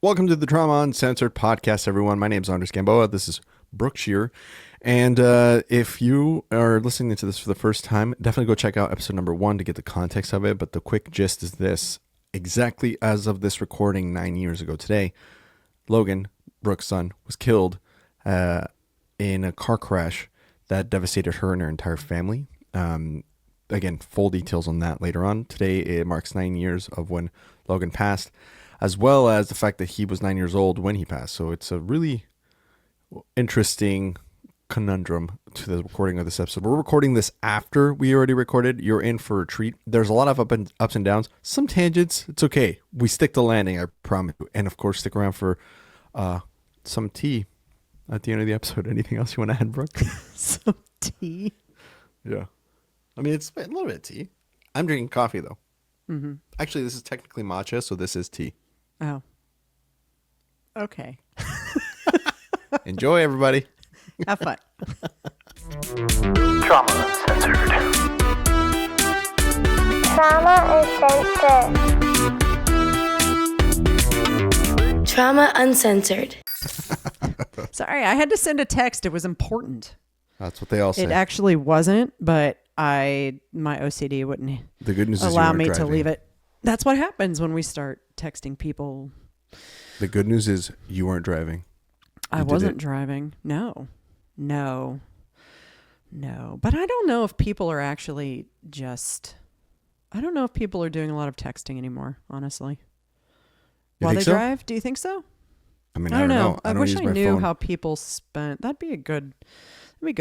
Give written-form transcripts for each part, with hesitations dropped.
Welcome to the Trauma Uncensored podcast, everyone. My name is Andres Gamboa. This is Brooke Scherer. And if you are listening to this for the first time, definitely go check out episode number 1 to get the context of it. But the quick gist is this. Exactly as of this recording 9 years ago today, Logan, Brooke's son, was killed in a car crash that devastated her and her entire family. Again, full details on that later on. Today, it marks 9 years of when Logan passed, as well as the fact that he was 9 years old when he passed. So it's a really interesting conundrum to the recording of this episode. We're recording this after we already recorded. You're in for a treat. There's a lot of ups and downs, some tangents. It's okay. We stick to landing, I promise. And of course, stick around for some tea at the end of the episode. Anything else you want to add, Brooke? Some tea? Yeah. I mean, it's a little bit of tea. I'm drinking coffee, though. Mm-hmm. Actually, this is technically matcha, so this is tea. Oh. Okay. Enjoy, everybody. Have fun. Trauma Uncensored. Trauma Uncensored. Trauma Uncensored. Sorry, I had to send a text. It was important. That's what they all say. It actually wasn't, but my OCD wouldn't The good news is allow you me weren't to driving. leave it. That's what happens when we start texting people. The good news is you weren't driving. I wasn't driving. No. But I don't know if people are actually I don't know if people are doing a lot of texting anymore, honestly. You While think they so? drive, do you think so? I mean, I don't know. I I don't wish use I my knew phone. how people spent. That'd be good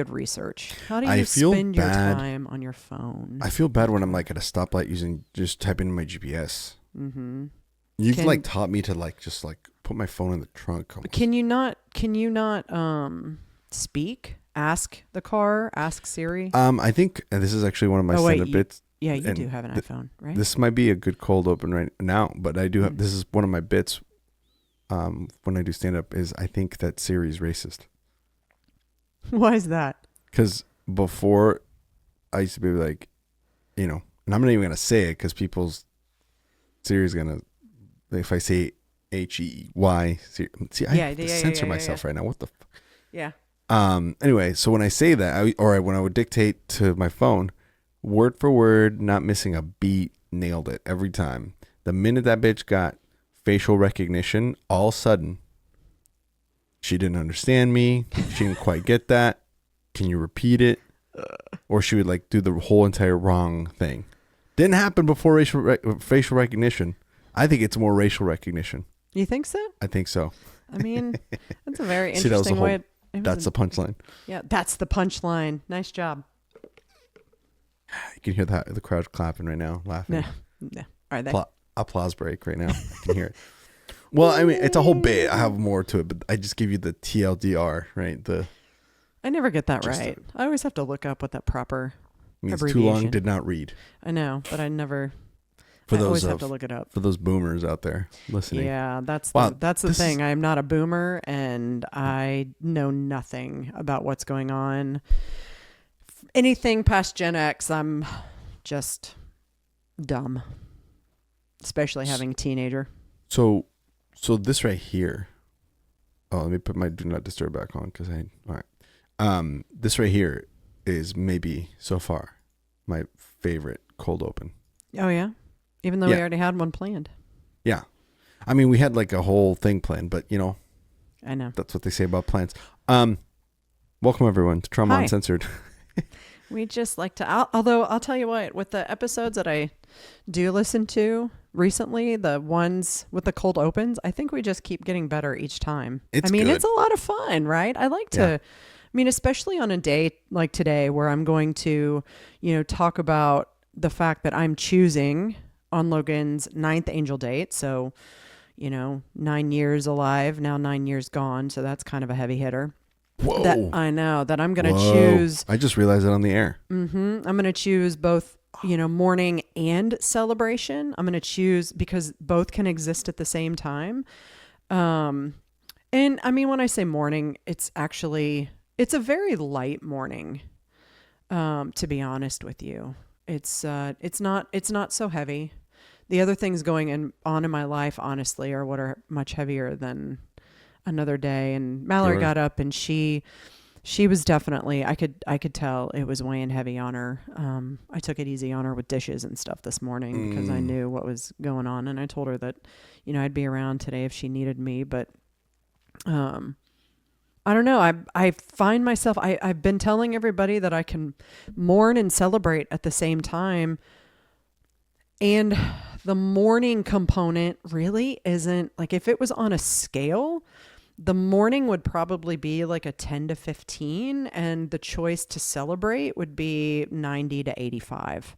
research. How do I you feel spend your bad. time on your phone? I feel bad when I'm like at a stoplight just typing in my GPS. Mm-hmm. You've like taught me to just put my phone in the trunk. Almost. Can you not speak? Ask the car. Ask Siri. I think and this is actually one of my stand-up bits. Yeah, you and do have an iPhone, right? This might be a good cold open right now, but I do have. This is one of my bits. When I do stand-up, is I think that Siri is racist. Why is that? Because before, I used to be like, and I'm not even gonna say it because Siri's gonna, if I say HEY, see, I censor myself right now. What the? Yeah. Anyway, so when I say that, when I would dictate to my phone, word for word, not missing a beat, nailed it every time. The minute that bitch got facial recognition, all of a sudden, she didn't understand me. She didn't quite get that. Can you repeat it? Or she would do the whole entire wrong thing. Didn't happen before facial recognition. I think it's more racial recognition. You think so? I think so. I mean, that's a very See, interesting way. That's the punchline. Yeah, that's the punchline. Nice job. You can hear the crowd clapping right now, laughing. No. Are they? Applause break right now. I can hear it. Well, I mean, it's a whole bit. I have more to it, but I just give you the TLDR, right? I never get that right. I always have to look up what that proper means abbreviation. too long, did not read. I know, but I never. I always have to look it up. For those boomers out there listening. Yeah, that's Wow, the thing. I am not a boomer, and I know nothing about what's going on. Anything past Gen X, I'm just dumb. Especially having a teenager. So this right here. Oh, let me put my do not disturb back on all right. This right here is maybe so far my favorite cold open. Oh yeah, even though we already had one planned. Yeah, I mean we had a whole thing planned, but I know that's what they say about plans. Welcome everyone to Trauma Uncensored. We just like to, although I'll tell you what, with the episodes that I do listen to recently, the ones with the cold opens, I think we just keep getting better each time. It's good. It's a lot of fun, right? I like to, especially on a day like today where I'm going to, talk about the fact that I'm choosing on Logan's 9th angel date. So, 9 years alive, now 9 years gone. So that's kind of a heavy hitter. Whoa. I know that I'm going to choose. I just realized it on the air. I'm going to choose both, mourning and celebration. I'm going to choose because both can exist at the same time. And I mean, when I say mourning, it's a very light mourning. To be honest with you, it's not so heavy. the other things on in my life, honestly, are what are much heavier than another day. And Mallory got up and she was definitely, I could tell it was weighing heavy on her. I took it easy on her with dishes and stuff this morning because I knew what was going on. And I told her that, I'd be around today if she needed me. But I don't know. I find myself, I've been telling everybody that I can mourn and celebrate at the same time. And the mourning component really isn't, like, if it was on a scale, the mourning would probably be like a 10 to 15, and the choice to celebrate would be 90 to 85.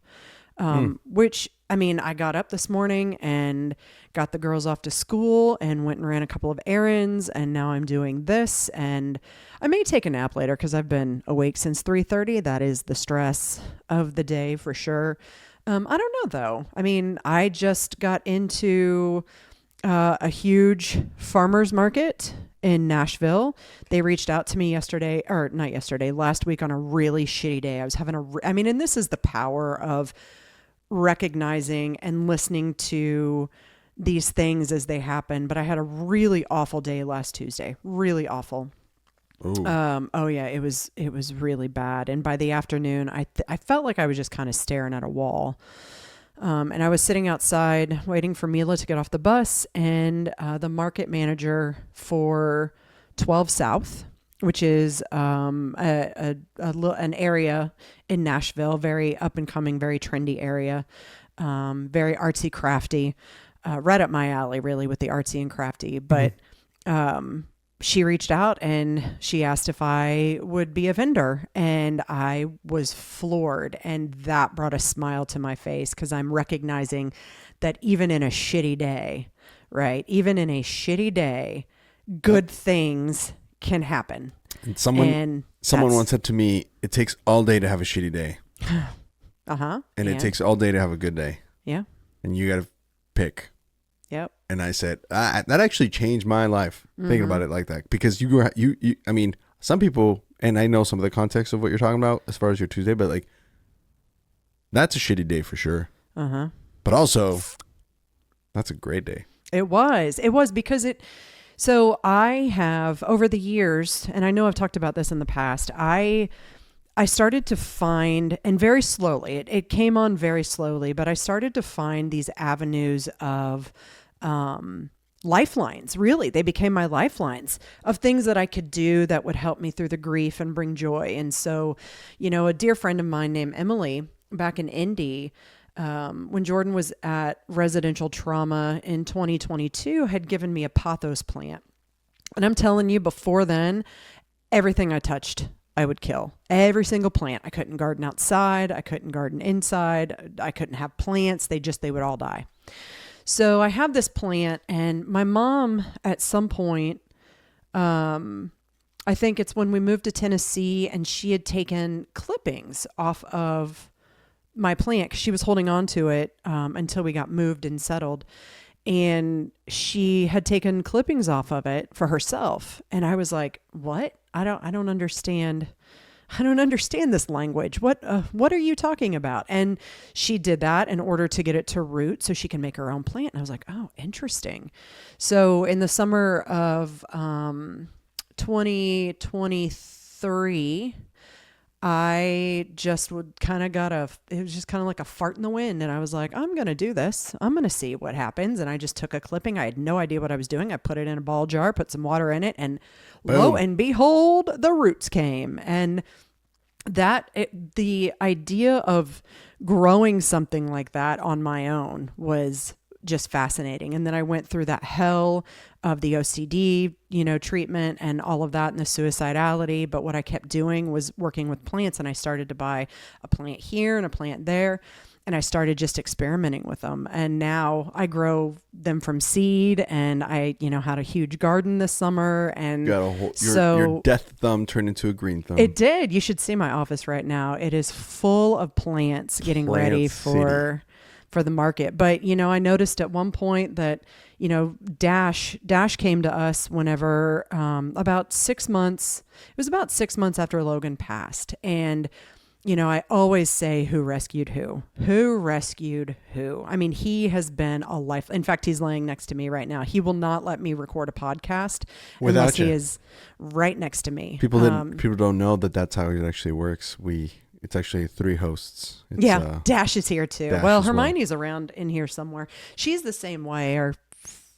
Which, I mean, I got up this morning and got the girls off to school and went and ran a couple of errands, and now I'm doing this, and I may take a nap later because I've been awake since 3:30. That is the stress of the day for sure. I don't know though. I mean, I just got into a huge farmer's market in Nashville. They reached out to me last week on a really shitty day. I was having and this is the power of recognizing and listening to these things as they happen. But I had a really awful day last Tuesday. Really awful. Oh yeah, it was really bad. And by the afternoon, I felt like I was just kind of staring at a wall. And I was sitting outside waiting for Mila to get off the bus, and the market manager for 12 South, which is an area in Nashville, very up and coming, very trendy area, very artsy crafty, right up my alley really with the artsy and crafty. But she reached out and she asked if I would be a vendor, and I was floored, and that brought a smile to my face because I'm recognizing that even in a shitty day, right? Even in a shitty day, good things can happen. And someone once said to me, it takes all day to have a shitty day. And it takes all day to have a good day. Yeah. And you got to pick. Yep. And I said, that actually changed my life, thinking about it like that. Because I mean, some people, and I know some of the context of what you're talking about as far as your Tuesday, but like, that's a shitty day for sure. But also, that's a great day. It was because so I have over the years, and I know I've talked about this in the past, I started to find, and very slowly, it came on very slowly, but I started to find these avenues of lifelines. Really, they became my lifelines of things that I could do that would help me through the grief and bring joy. And so, a dear friend of mine named Emily back in Indy, when Jordan was at residential trauma in 2022, had given me a pothos plant. And I'm telling you, before then, everything I touched, I would kill. Every single plant. I couldn't garden outside. I couldn't garden inside. I couldn't have plants. They would all die. So I have this plant, and my mom at some point, I think it's when we moved to Tennessee, and she had taken clippings off of my plant because she was holding on to it until we got moved and settled. And she had taken clippings off of it for herself. And I was like, what? I don't understand. I don't understand this language. What are you talking about? And she did that in order to get it to root so she can make her own plant. And I was like, oh, interesting. So in the summer of 2023, I just it was just kind of like a fart in the wind. And I was like, I'm going to do this. I'm going to see what happens. And I just took a clipping. I had no idea what I was doing. I put it in a ball jar, put some water in it, and lo and behold, the roots came. And the idea of growing something like that on my own was just fascinating. And then I went through that hell of the OCD, treatment and all of that and the suicidality. But what I kept doing was working with plants, and I started to buy a plant here and a plant there. And I started just experimenting with them. And now I grow them from seed, and I, had a huge garden this summer. And your death thumb turned into a green thumb. It did. You should see my office right now. It is full of plants getting ready for the market. But, I noticed at one point that, Dash came to us whenever, it was about 6 months after Logan passed. And I always say who rescued who. Who rescued who? I mean, he has been a life. In fact, he's laying next to me right now. He will not let me record a podcast unless he is right next to me. People don't know that that's how it actually works. It's actually 3 hosts. Dash is here too. Well, Hermione's around in here somewhere. She's the same way.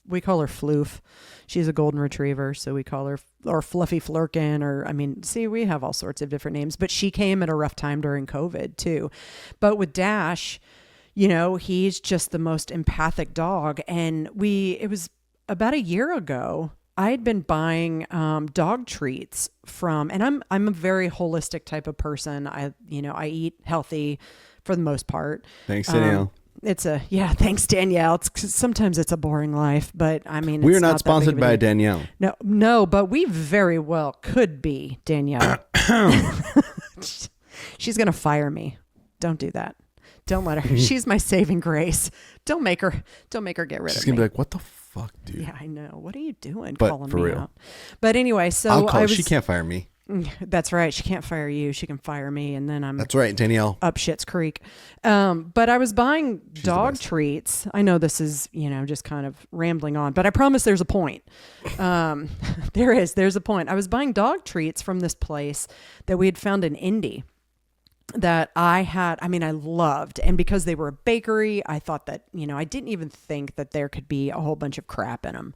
We call her Floof. She's a golden retriever, so we call her or Fluffy Flurkin, we have all sorts of different names. But she came at a rough time during COVID too. But with Dash, he's just the most empathic dog. And it was about a year ago, I had been buying dog treats and I'm a very holistic type of person. I eat healthy for the most part. Thanks, Danielle. Thanks, Danielle. Sometimes it's a boring life, but I mean, we're not sponsored by Danielle. No, but we very well could be, Danielle. She's going to fire me. Don't do that. Don't let her. She's my saving grace. Don't make her get rid of me. She's going to be like, what the fuck, dude? Yeah, I know. What are you doing calling me real. out? But anyway, so she can't fire me. That's right. She can't fire you. She can fire me, and then That's right, Danielle. Up Schitt's Creek. But I was buying dog treats. I know this is, just kind of rambling on, but I promise there's a point. There's a point. I was buying dog treats from this place that we had found in Indy that I loved. And because they were a bakery, I thought that, I didn't even think that there could be a whole bunch of crap in them.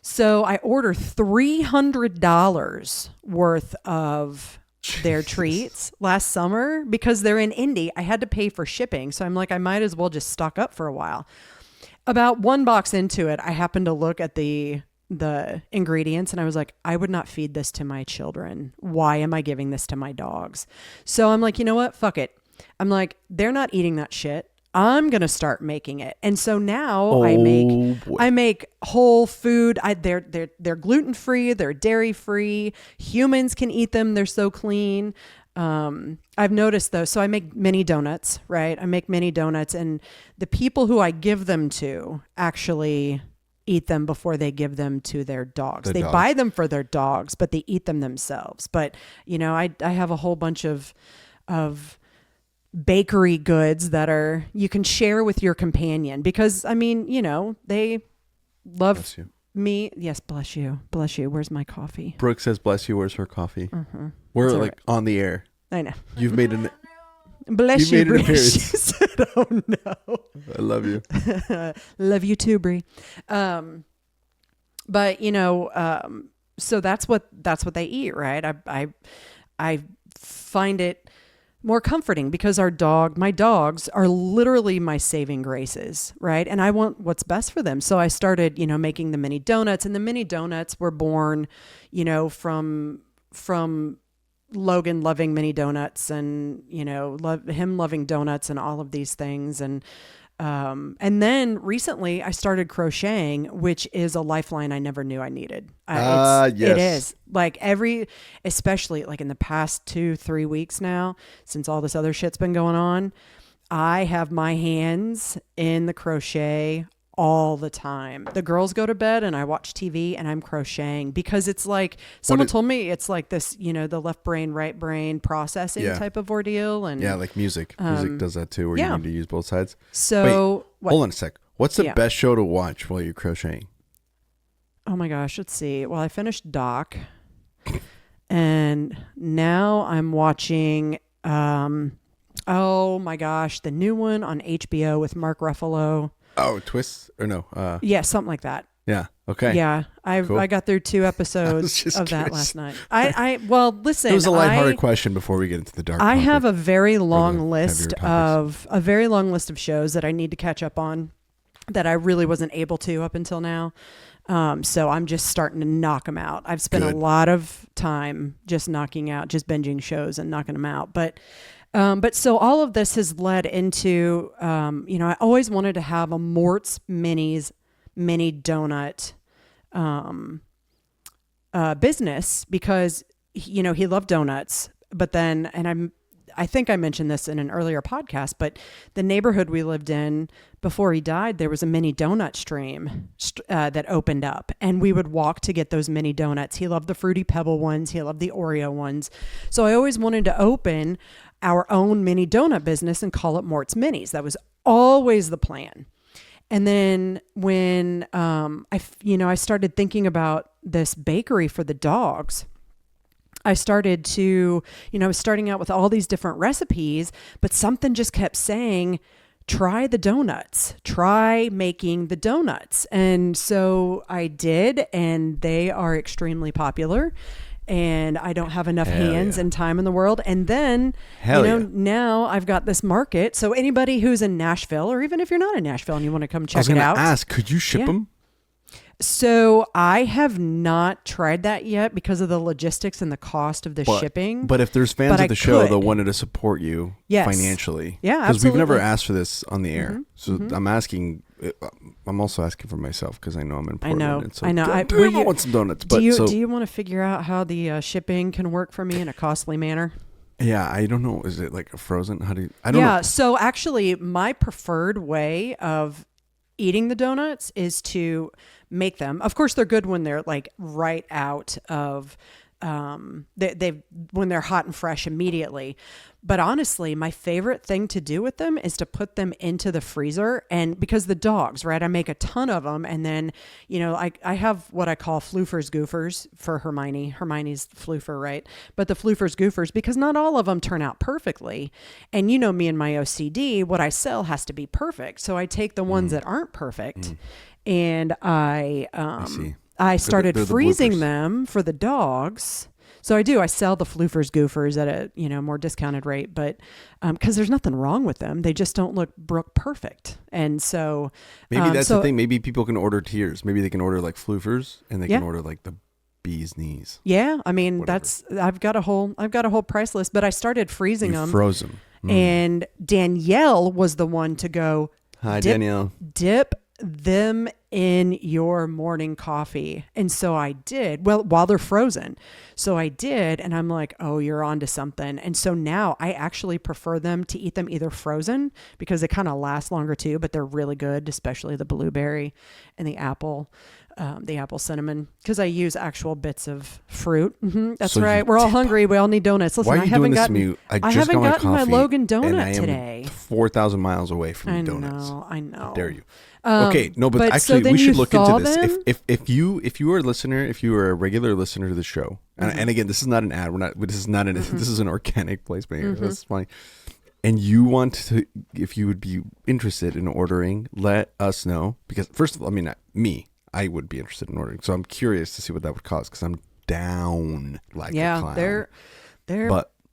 So I ordered $300 worth of their treats last summer because they're in Indy. I had to pay for shipping. So I'm like, I might as well just stock up for a while. About 1 box into it, I happened to look at the ingredients and I was like, I would not feed this to my children. Why am I giving this to my dogs? So I'm like, you know what? Fuck it. I'm like, they're not eating that shit. I'm going to start making it. And so now I make whole food. They're gluten-free, they're dairy-free. Humans can eat them. They're so clean. I've noticed though, so I make mini donuts, right? I make mini donuts and the people who I give them to actually eat them before they give them to their dogs. They buy them for their dogs, but they eat them themselves. But, I have a whole bunch of bakery goods that you can share with your companion because they love me. Yes. Bless you. Bless you. Where's my coffee? Brooke says, bless you. Where's her coffee? Mm-hmm. We're right. On the air. I know. You've made an bless you, Brie. She said, oh no. I love you. Love you too, Brie. But so that's what they eat, right? I find it more comforting because my dogs are literally my saving graces, right? And I want what's best for them. So I started, making the mini donuts, and the mini donuts were born, from Logan loving mini donuts and, him loving donuts and all of these things. And then recently I started crocheting, which is a lifeline I never knew I needed. Yes. It is like especially like in the past 2-3 weeks now, since all this other shit's been going on, I have my hands in the crochet all the time. The girls go to bed and I watch TV and I'm crocheting because it's like someone told me it's like this, the left brain, right brain processing type of ordeal. And like music. Music does that too, where you need to use both sides. So hold on a sec. What's the best show to watch while you're crocheting? Oh my gosh, let's see. Well, I finished Doc and now I'm watching oh my gosh, the new one on HBO with Mark Ruffalo. Oh, Twist or no? Yeah, something like that. Yeah. Okay. Yeah, I got through 2 episodes of that last night. Well, listen. It was a lighthearted question before we get into the dark. I have a very long list of shows that I need to catch up on that I really wasn't able to up until now. So I'm just starting to knock them out. I've spent a lot of time just binging shows and knocking them out, but so all of this has led into, I always wanted to have a Mort's Minis mini donut business because, he loved donuts. But then, I think I mentioned this in an earlier podcast, but the neighborhood we lived in before he died, there was a mini donut stream that opened up, and we would walk to get those mini donuts. He loved the Fruity Pebble ones. He loved the Oreo ones. So I always wanted to open our own mini donut business and call it Mort's Minis. That was always the plan. And then when I started thinking about this bakery for the dogs, I started to, I was starting out with all these different recipes, but something just kept saying, try the donuts, try making the donuts. And so I did, and they are extremely popular. And I don't have enough hands and time in the world. And then, now I've got this market. So anybody who's in Nashville, or even if you're not in Nashville and you want to come check it out. I was going to ask, could you ship them? So I have not tried that yet because of the logistics and the cost of the shipping. But if there's fans of the show that wanted to support you financially. Yeah, absolutely. Because we've never asked for this on the air. So I'm asking, I'm also asking for myself because I know I'm in Portland. I know. I want some donuts. Do you want to figure out how the shipping can work for me in a costly manner? Yeah, I don't know. Is it like a frozen? I don't know. So actually my preferred way of eating the donuts is to make them. Of course, they're good when they're like right out of when they're hot and fresh immediately. But honestly, my favorite thing to do with them is to put them into the freezer. And because the dogs, right, I make a ton of them. And then, I have what I call floofers goofers for Hermione. Hermione's floofer, right? But the floofers goofers, because not all of them turn out perfectly. And me and my OCD, what I sell has to be perfect. So I take the ones that aren't perfect and I started freezing them for the dogs. So I sell the floofers goofers at a, more discounted rate, but, cause there's nothing wrong with them. They just don't look Brooke perfect. And so maybe that's the thing. Maybe people can order tiers. Maybe they can order like floofers and they can order like the bee's knees. Yeah. I mean, I've got a whole price list, but I started freezing them. Froze them. And Danielle was the one to go, hi, Danielle. Dip them in your morning coffee. And so I did, while they're frozen. So I did, and I'm like, oh, you're onto something. And so now I actually prefer them to eat them either frozen because they kind of last longer too, but they're really good, especially the blueberry and the apple cinnamon, because I use actual bits of fruit. That's so right. We're all hungry. We all need donuts. Listen, I haven't gotten my Logan donut today. 4,000 miles away from donuts. I know. How dare you? Okay, no, but actually, we should look into this. If you are a listener, if you are a regular listener to the show, and again, this is not an ad. This is an organic placement here. That's funny. And you want to, if you would be interested in ordering, let us know. Because first of all, I would be interested in ordering. So I'm curious to see what that would cost because I'm down like a clown.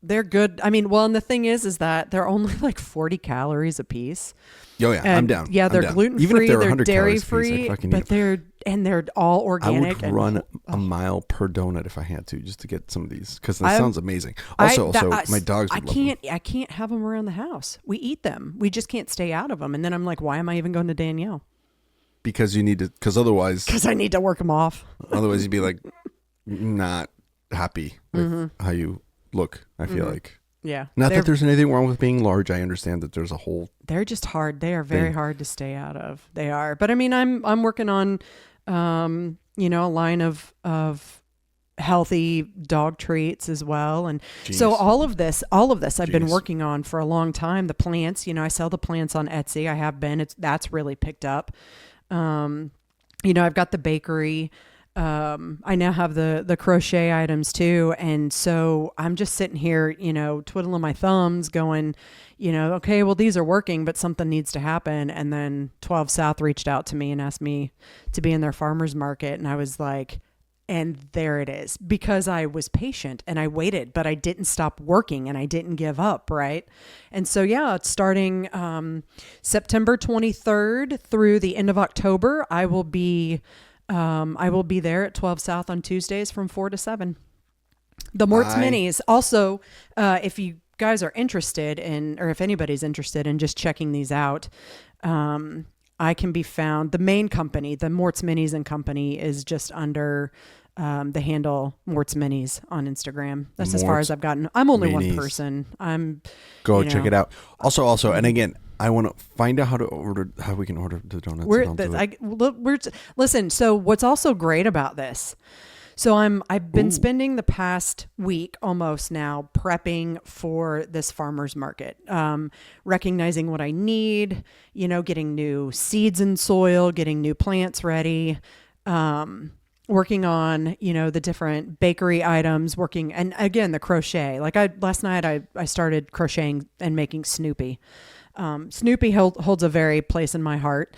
They're good. I mean, well, and the thing is that they're only like 40 calories a piece. Oh yeah, and I'm down. Yeah, they're gluten free, they're dairy free, but they're all organic. I would run a mile per donut if I had to, just to get some of these because that sounds amazing. Also, my dogs would love them. I can't have them around the house. We eat them. We just can't stay out of them. And then I'm like, why am I even going to Danielle? Because you need to. Because otherwise, because I need to work them off. Otherwise, you'd be like not happy with how you look. I feel like. Yeah. Not that there's anything wrong with being large. I understand that there's a whole. They're just hard. They are very hard to stay out of. They are. But I mean, I'm working on, a line of healthy dog treats as well. And so all of this I've been working on for a long time. The plants, I sell the plants on Etsy. I have been. That's really picked up. I've got the bakery. I now have the crochet items too. And so I'm just sitting here, twiddling my thumbs going, okay, well, these are working, but something needs to happen. And then 12 South reached out to me and asked me to be in their farmer's market. And I was like, and there it is, because I was patient and I waited, but I didn't stop working and I didn't give up. Right. And so, it's starting, September 23rd through the end of October, I will be there at 12 South on Tuesdays from 4 to 7. The Mort's Minis. Also, if you guys are interested in, or if anybody's interested in just checking these out, I can be found. The main company, the Mort's Minis and Company, is just under the handle Mort's Minis on Instagram. That's as far as I've gotten. I'm only one person. Go check it out. Also, and again, I want to find out how we can order the donuts. Listen. So what's also great about this? So I've been Ooh. spending the past week almost now prepping for this farmer's market, recognizing what I need, getting new seeds in soil, getting new plants ready, working on, the different bakery items, and again, the crochet. Like last night I started crocheting and making Snoopy. Snoopy holds a very place in my heart.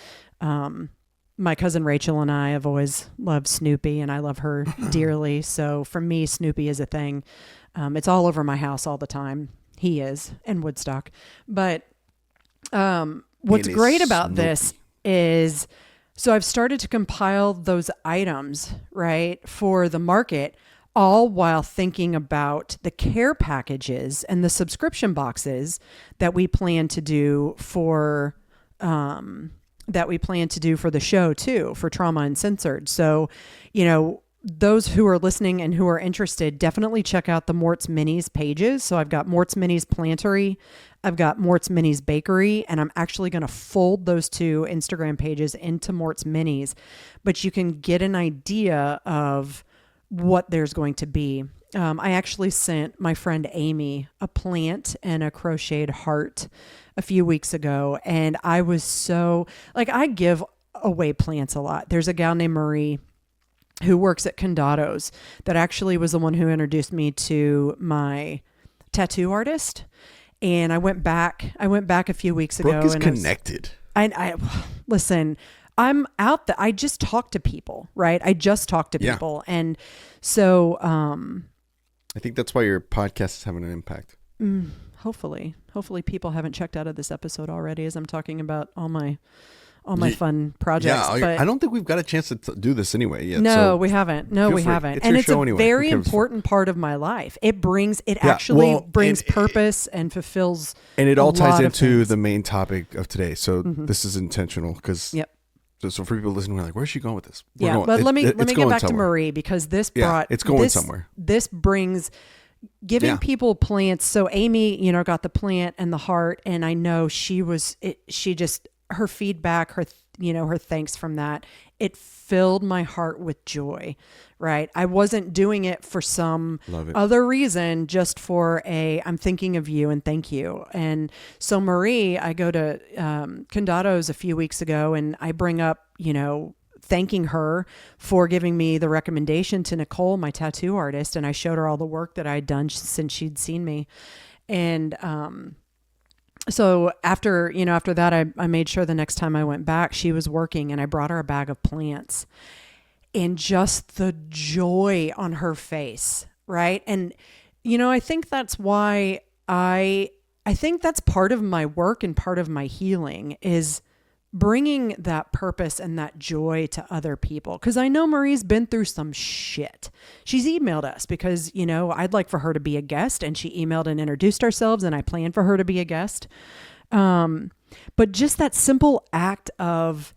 My cousin Rachel and I have always loved Snoopy, and I love her dearly. So for me, Snoopy is a thing. It's all over my house all the time. He is in Woodstock. But what's great about Snoopy. this is, so I've started to compile those items, right, for the market, all while thinking about the care packages and the subscription boxes that we plan to do for the show too, for Trauma Uncensored. So, those who are listening and who are interested, definitely check out the Mort's Minis pages. So I've got Mort's Minis Plantery, I've got Mort's Minis Bakery, and I'm actually going to fold those two Instagram pages into Mort's Minis. But you can get an idea of what there's going to be. I actually sent my friend Amy a plant and a crocheted heart a few weeks ago. And I was so, I give away plants a lot. There's a gal named Marie who works at Condados that actually was the one who introduced me to my tattoo artist. And I went back a few weeks ago. Brooke is and connected. I listen, I'm out there. I just talk to people, right? I just talk to people. And so, I think that's why your podcast is having an impact. Hopefully people haven't checked out of this episode already as I'm talking about all my fun projects. Yeah, but I don't think we've got a chance to do this anyway yet. No, so we haven't. No, we free. haven't. It's And your it's show a anyway. very Who cares? important part of my life. It actually brings purpose and fulfills. And it all ties into things. the main topic of today. So this is intentional because. Yep. So for people listening, we're like, where's she going with this? But let me get back to Marie, because this brought. It's going somewhere. This brings. Giving people plants. So Amy, got the plant and the heart, and I know her feedback, her thanks from that, it filled my heart with joy, right? I wasn't doing it for some other reason, just for I'm thinking of you and thank you. And so Marie, I go to Condados a few weeks ago, and I bring up, thanking her for giving me the recommendation to Nicole, my tattoo artist. And I showed her all the work that I'd done since she'd seen me. And, so after that, I made sure the next time I went back, she was working, and I brought her a bag of plants, and just the joy on her face. Right. And, I think that's why I think that's part of my work and part of my healing is bringing that purpose and that joy to other people. Because I know Marie's been through some shit. She's emailed us because, I'd like for her to be a guest, and she emailed and introduced ourselves, and I planned for her to be a guest. But just that simple act of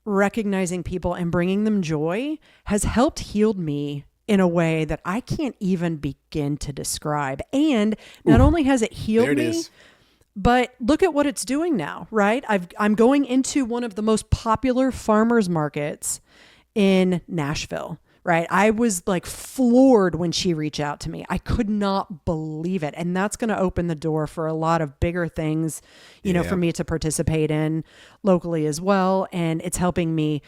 recognizing people and bringing them joy has helped heal me in a way that I can't even begin to describe. And not only has it healed me, but look at what it's doing now, right? I'm going into one of the most popular farmers markets in Nashville, right? I was floored when she reached out to me. I could not believe it. And that's going to open the door for a lot of bigger things, for me to participate in locally as well. And it's helping me,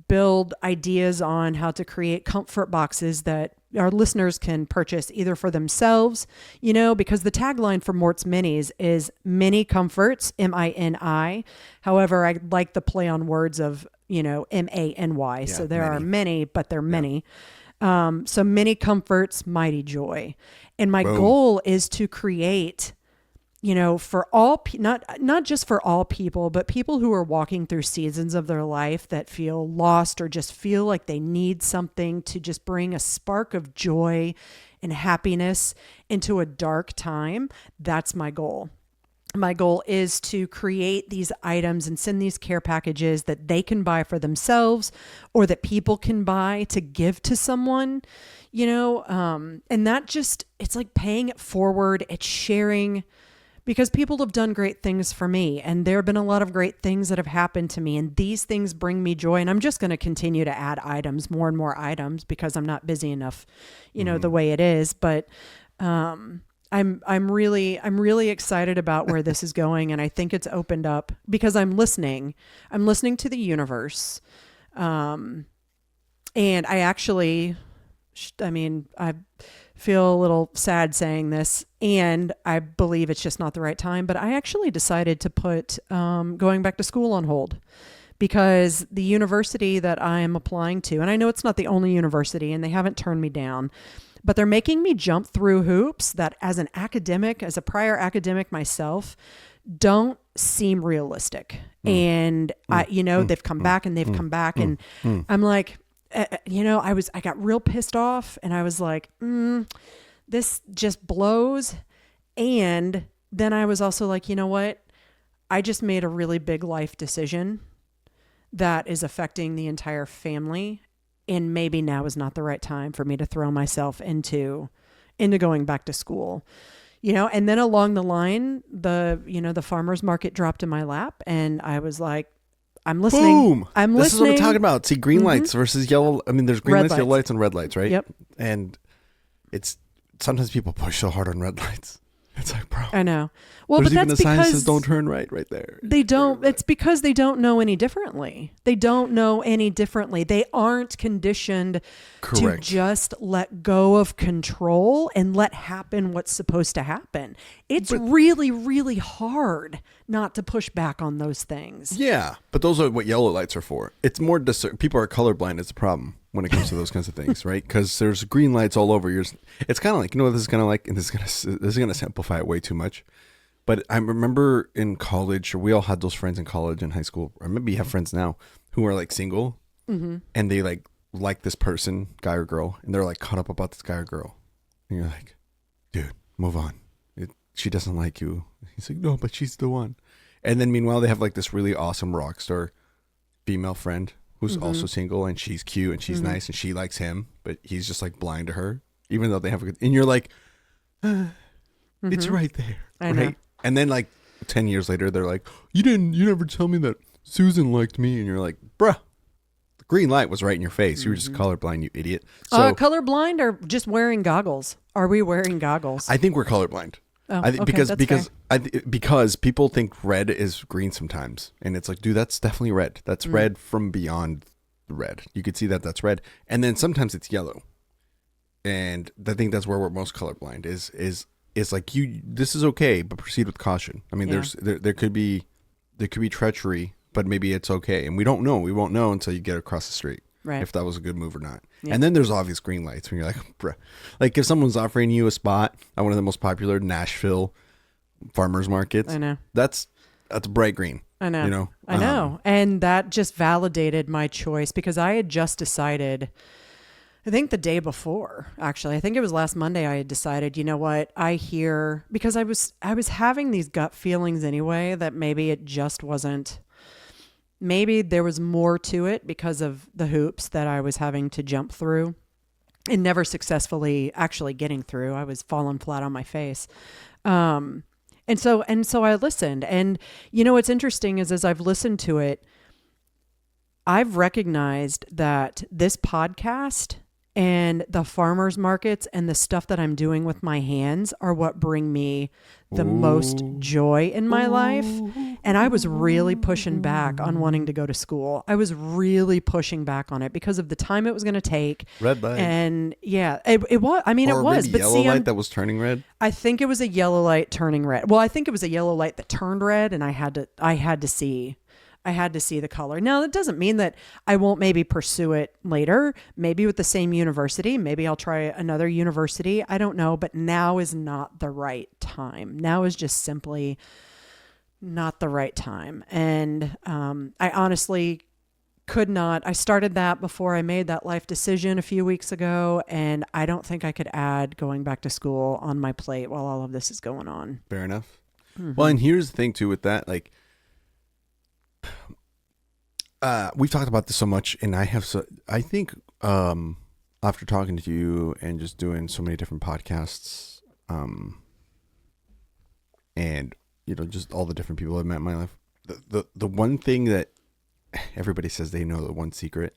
build ideas on how to create comfort boxes that our listeners can purchase either for themselves, because the tagline for Mort's Minis is mini comforts, M-I-N-I. However, I like the play on words of, M-A-N-Y. So there are many, but they're many. So mini comforts, mighty joy. And my goal is to create, for all, not just for all people, but people who are walking through seasons of their life that feel lost or just feel like they need something to just bring a spark of joy and happiness into a dark time. That's my goal. My goal is to create these items and send these care packages that they can buy for themselves or that people can buy to give to someone, and that just, it's like paying it forward. It's sharing. because people have done great things for me, and there have been a lot of great things that have happened to me, and these things bring me joy. And I'm just going to continue to add items, more and more items, because I'm not busy enough, the way it is. But I'm really excited about where this is going, and I think it's opened up because I'm listening to the universe. And I actually, I feel a little sad saying this, and I believe it's just not the right time, but I actually decided to put going back to school on hold, because the university that I am applying to, and I know it's not the only university and they haven't turned me down, but they're making me jump through hoops that as a prior academic myself, don't seem realistic. And they've come back and they've come back and I'm like, I got real pissed off, and I was like, this just blows. And then I was also like, you know what? I just made a really big life decision that is affecting the entire family. And maybe now is not the right time for me to throw myself into going back to school, and then along the line, the farmer's market dropped in my lap, and I was like, I'm listening. Boom. I'm listening. This is what I'm talking about. See, green lights versus yellow. I mean, there's green Red lights, lights. yellow lights, and red lights, right? Yep. And it's sometimes people push so hard on red lights. It's like, bro. I know. Well, there's but even that's a sign that because says don't turn right there. they don't. It's because they don't know any differently. They don't know any differently. They aren't conditioned Correct. to just let go of control and let happen what's supposed to happen. It's really, really hard not to push back on those things. Yeah, but those are what yellow lights are for. It's more people are colorblind is the problem when it comes to those kinds of things, right? Because there's green lights all over. It's kind of like, what this is kind of like, and this is gonna simplify it way too much. But I remember in college, we all had those friends in college and high school, or maybe you have friends now who are like single, and they like this person, guy or girl, and they're like caught up about this guy or girl, and you're like, dude, move on. She doesn't like you. He's like, no, but she's the one. And then meanwhile, they have like this really awesome rock star female friend who's also single, and she's cute and she's nice and she likes him, but he's just like blind to her, even though they have a good, and you're like, it's right there. I know. And then like 10 years later, they're like, you never tell me that Susan liked me. And you're like, bruh, the green light was right in your face. You were just colorblind, you idiot. So colorblind or just wearing goggles? Are we wearing goggles? I think we're colorblind. Oh, okay, because people think red is green sometimes, and it's like, dude, that's definitely red. That's red from beyond the red. You could see that that's red, and then sometimes it's yellow, and I think that's where we're most colorblind. Is like this is okay, but proceed with caution. I mean, there could be treachery, but maybe it's okay, and we don't know. We won't know until you get across the street. Right. If that was a good move or not. Yeah. And then there's obvious green lights when you're like, bruh. Like if someone's offering you a spot at one of the most popular Nashville farmers markets. I know. That's bright green. I know. I know. And that just validated my choice, because I had just decided, I think the day before, actually, I think it was last Monday, I had decided, you know what, because I was having these gut feelings anyway, that maybe it just wasn't, maybe there was more to it because of the hoops that I was having to jump through and never successfully actually getting through. I was falling flat on my face. And so I listened, and what's interesting is as I've listened to it, I've recognized that this podcast and the farmers markets and the stuff that I'm doing with my hands are what bring me the most joy in my life. And I was really pushing back on wanting to go to school. I was really pushing back on it because of the time it was going to take. Red light. And yeah, it was. I mean, or it was. Maybe but yellow light that was turning red. I think it was a yellow light turning red. Well, I think it was a yellow light that turned red, and I had to see the color. Now, that doesn't mean that I won't maybe pursue it later, maybe with the same university. Maybe I'll try another university. I don't know, but now is not the right time. Now is just simply not the right time. And I honestly could not. I started that before I made that life decision a few weeks ago, and I don't think I could add going back to school on my plate while all of this is going on. Fair enough. Mm-hmm. Well, and here's the thing too with that, like, we've talked about this so much, and I think after talking to you and just doing so many different podcasts, and just all the different people I've met in my life. The one thing that everybody says they know, the one secret.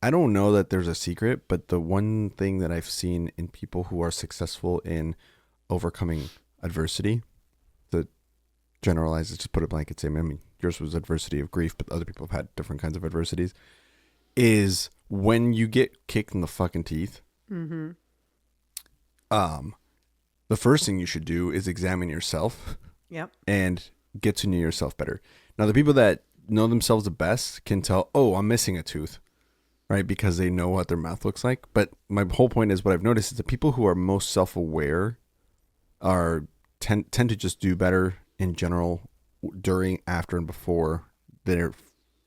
I don't know that there's a secret, but the one thing that I've seen in people who are successful in overcoming adversity, to generalize it, just put a blanket statement. I mean, yours was adversity of grief, but other people have had different kinds of adversities. Is when you get kicked in the fucking teeth. Mm-hmm. The first thing you should do is examine yourself. Yep. And get to know yourself better. Now, the people that know themselves the best can tell, oh, I'm missing a tooth, right? Because they know what their mouth looks like. But my whole point is, what I've noticed is the people who are most self-aware tend to just do better in general during, after, and before their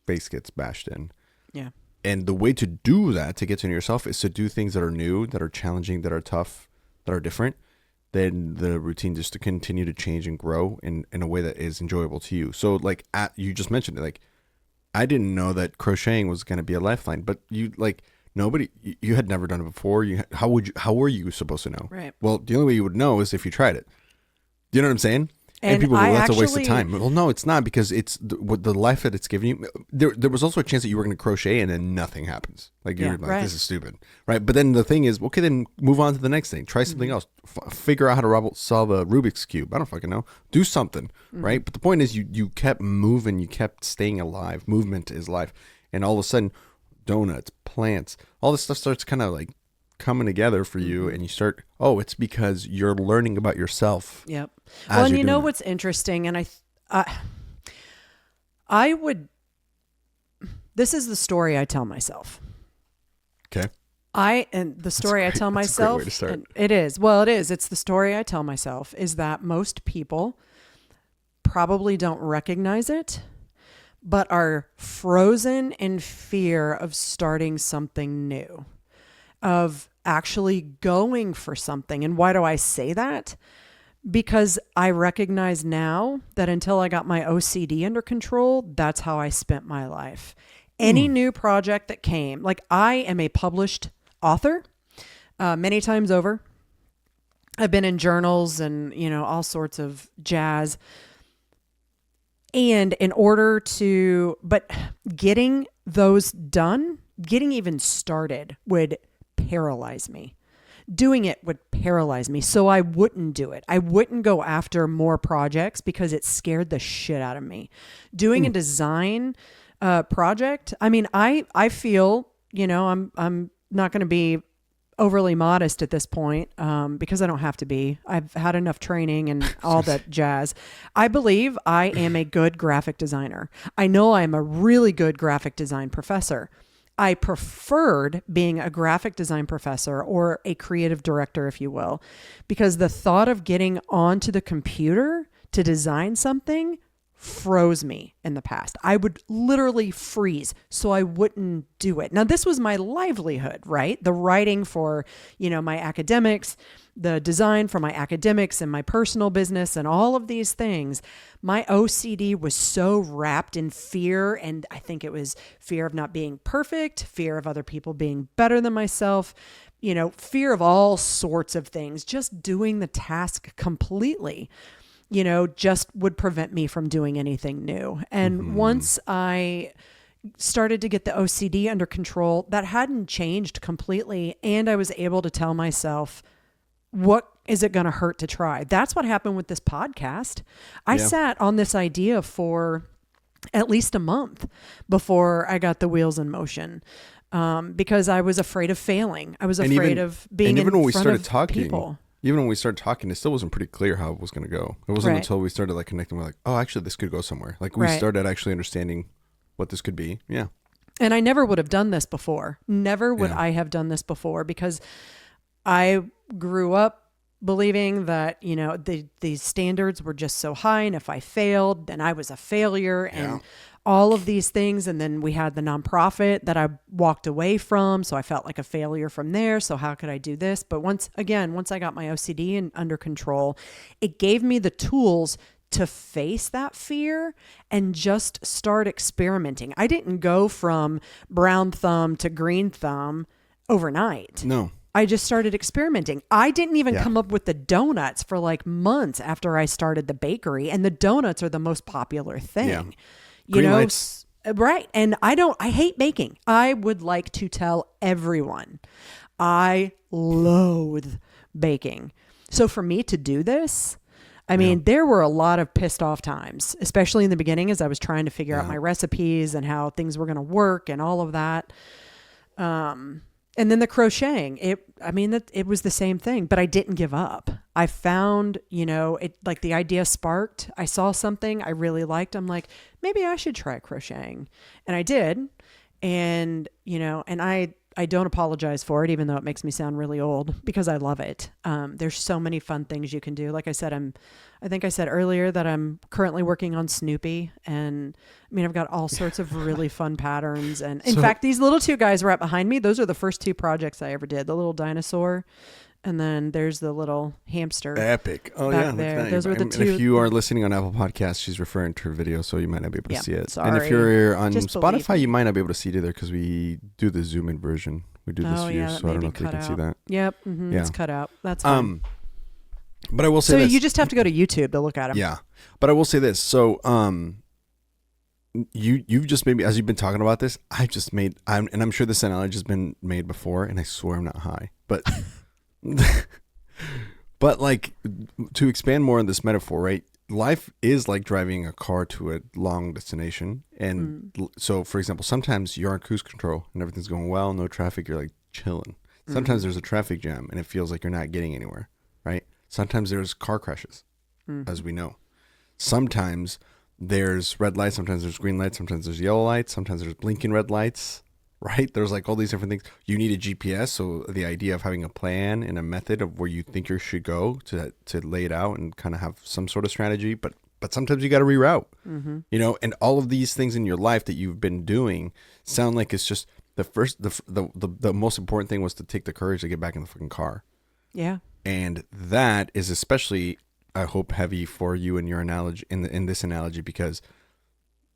face gets bashed in. Yeah. And the way to do that, to get to know yourself, is to do things that are new, that are challenging, that are tough, that are different. Then the routine just to continue to change and grow in a way that is enjoyable to you. So like you just mentioned it, like I didn't know that crocheting was going to be a lifeline, but you had never done it before. How were you supposed to know? Right. Well, the only way you would know is if you tried it. Do you know what I'm saying? And people, well, that's a waste of time. Well, no, it's not, because it's the life that it's given you. There was also a chance that you were going to crochet and then nothing happens. Like you're like, this is stupid, right? But then the thing is, okay, then move on to the next thing. Try something else. Figure out how to solve a Rubik's Cube. I don't fucking know. Do something, right? But the point is, you kept moving. You kept staying alive. Movement is life. And all of a sudden, donuts, plants, all this stuff starts kind of like coming together for you, and you start, it's because you're learning about yourself. Yep. Well, and you know what's interesting, and I would, this is the story I tell myself. Okay. The story I tell myself, that's a great way to start. It is. Well, it is. It's the story I tell myself, is that most people probably don't recognize it, but are frozen in fear of starting something new, of actually going for something. And why do I say that? Because I recognize now that until I got my OCD under control, that's how I spent my life. Any new project that came, like I am a published author many times over. I've been in journals and, all sorts of jazz. And but getting those done, getting even started would paralyze me. Doing it would paralyze me. So I wouldn't do it. I wouldn't go after more projects because it scared the shit out of me. Doing a design project, I mean, I feel, I'm not going to be overly modest at this point because I don't have to be. I've had enough training and all that jazz. I believe I am a good graphic designer. I know I'm a really good graphic design professor. I preferred being a graphic design professor or a creative director, if you will, because the thought of getting onto the computer to design something froze me in the past. I would literally freeze, so I wouldn't do it. Now, this was my livelihood, right? The writing for, my academics, the design for my academics and my personal business and all of these things. My OCD was so wrapped in fear, and I think it was fear of not being perfect, fear of other people being better than myself, fear of all sorts of things, just doing the task completely. Just would prevent me from doing anything new. And once I started to get the OCD under control, that hadn't changed completely. And I was able to tell myself, what is it going to hurt to try? That's what happened with this podcast. I sat on this idea for at least a month before I got the wheels in motion. Because I was afraid of failing. I was afraid of being in front of people. Even when we started talking, it still wasn't pretty clear how it was going to go. It wasn't until we started connecting. We're like, oh, actually, this could go somewhere. We started actually understanding what this could be. Yeah. And I never would have done this before. Never would I have done this before, because I grew up believing that, the standards were just so high. And if I failed, then I was a failure and all of these things. And then we had the nonprofit that I walked away from. So I felt like a failure from there. So how could I do this? But once I got my OCD under control, it gave me the tools to face that fear and just start experimenting. I didn't go from brown thumb to green thumb overnight. No. I just started experimenting. I didn't even Yeah. come up with the donuts for like months after I started the bakery, and the donuts are the most popular thing. Yeah. You Green know, lights. right? And I hate baking. I would like to tell everyone I loathe baking. So for me to do this, I mean, there were a lot of pissed off times, especially in the beginning as I was trying to figure out my recipes and how things were going to work and all of that. And then the crocheting, it was the same thing, but I didn't give up. I found, like the idea sparked. I saw something I really liked. I'm like, maybe I should try crocheting. And I did. And, and I don't apologize for it, even though it makes me sound really old, because I love it. There's so many fun things you can do. Like I said, I think I said earlier that I'm currently working on Snoopy, and I've got all sorts of really fun patterns. And in fact, these little two guys right behind me, those are the first two projects I ever did. The little dinosaur, and then there's the little hamster. Epic. Oh, back yeah. there. Those were the and two. if you are listening on Apple Podcasts, she's referring to her video, so you might not be able to see it. Sorry. And if you're on Just Spotify, you might not be able to see it either because we do the zoom in version. We do this view, so I don't know if you can see that. Yep. Yeah. It's cut out. That's fine. But I will say so this. you just have to go to YouTube to look at them. Yeah. But I will say this. So, you've just made me, as you've been talking about this, and I'm sure this analogy has been made before, and I swear I'm not high, but, but like to expand more on this metaphor, right? Life is like driving a car to a long destination. And so, for example, sometimes you're on cruise control and everything's going well, no traffic, you're like chilling. Sometimes there's a traffic jam and it feels like you're not getting anywhere, right? Sometimes there's car crashes, as we know. Sometimes there's red lights, sometimes there's green lights, sometimes there's yellow lights, sometimes there's blinking red lights, right? There's like all these different things. You need a GPS, so the idea of having a plan and a method of where you think you should go to lay it out and kind of have some sort of strategy, but sometimes you got to reroute, and all of these things in your life that you've been doing sound like it's just the most important thing was to take the courage to get back in the fucking car. Yeah. And that is especially, I hope, heavy for you in your analogy, in this analogy, because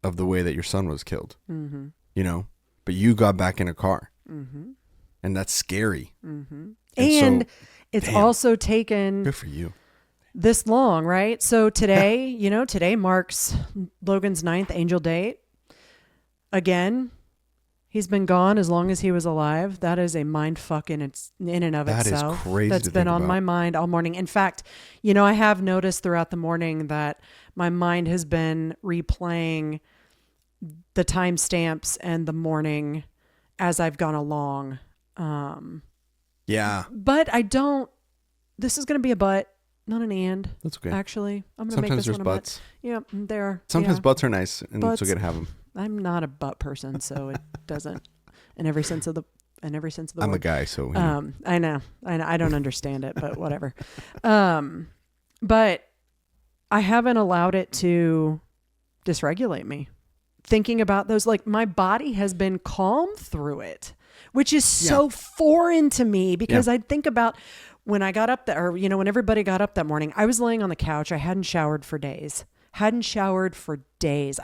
of the way that your son was killed, but you got back in a car, and that's scary. And so, it's also taken good for you this long, right? So today, today marks Logan's 9th angel date. Again, he's been gone as long as he was alive. That is a mind fuck in and of itself. That is crazy. That's been on my mind all morning. In fact, I have noticed throughout the morning that my mind has been replaying the timestamps and the morning as I've gone along. Yeah. But this is going to be a but, not an and. That's okay. Actually, I'm going to make this one a butts. but. Yeah, there. Sometimes butts are nice, and it's okay to have them. I'm not a butt person, so it doesn't, in every sense of the word. I'm a guy, so. I know. I don't understand it, but whatever. But I haven't allowed it to dysregulate me. Thinking about those, like my body has been calm through it, which is so foreign to me because I think about when I got up there, or, when everybody got up that morning, I was laying on the couch. I hadn't showered for days. I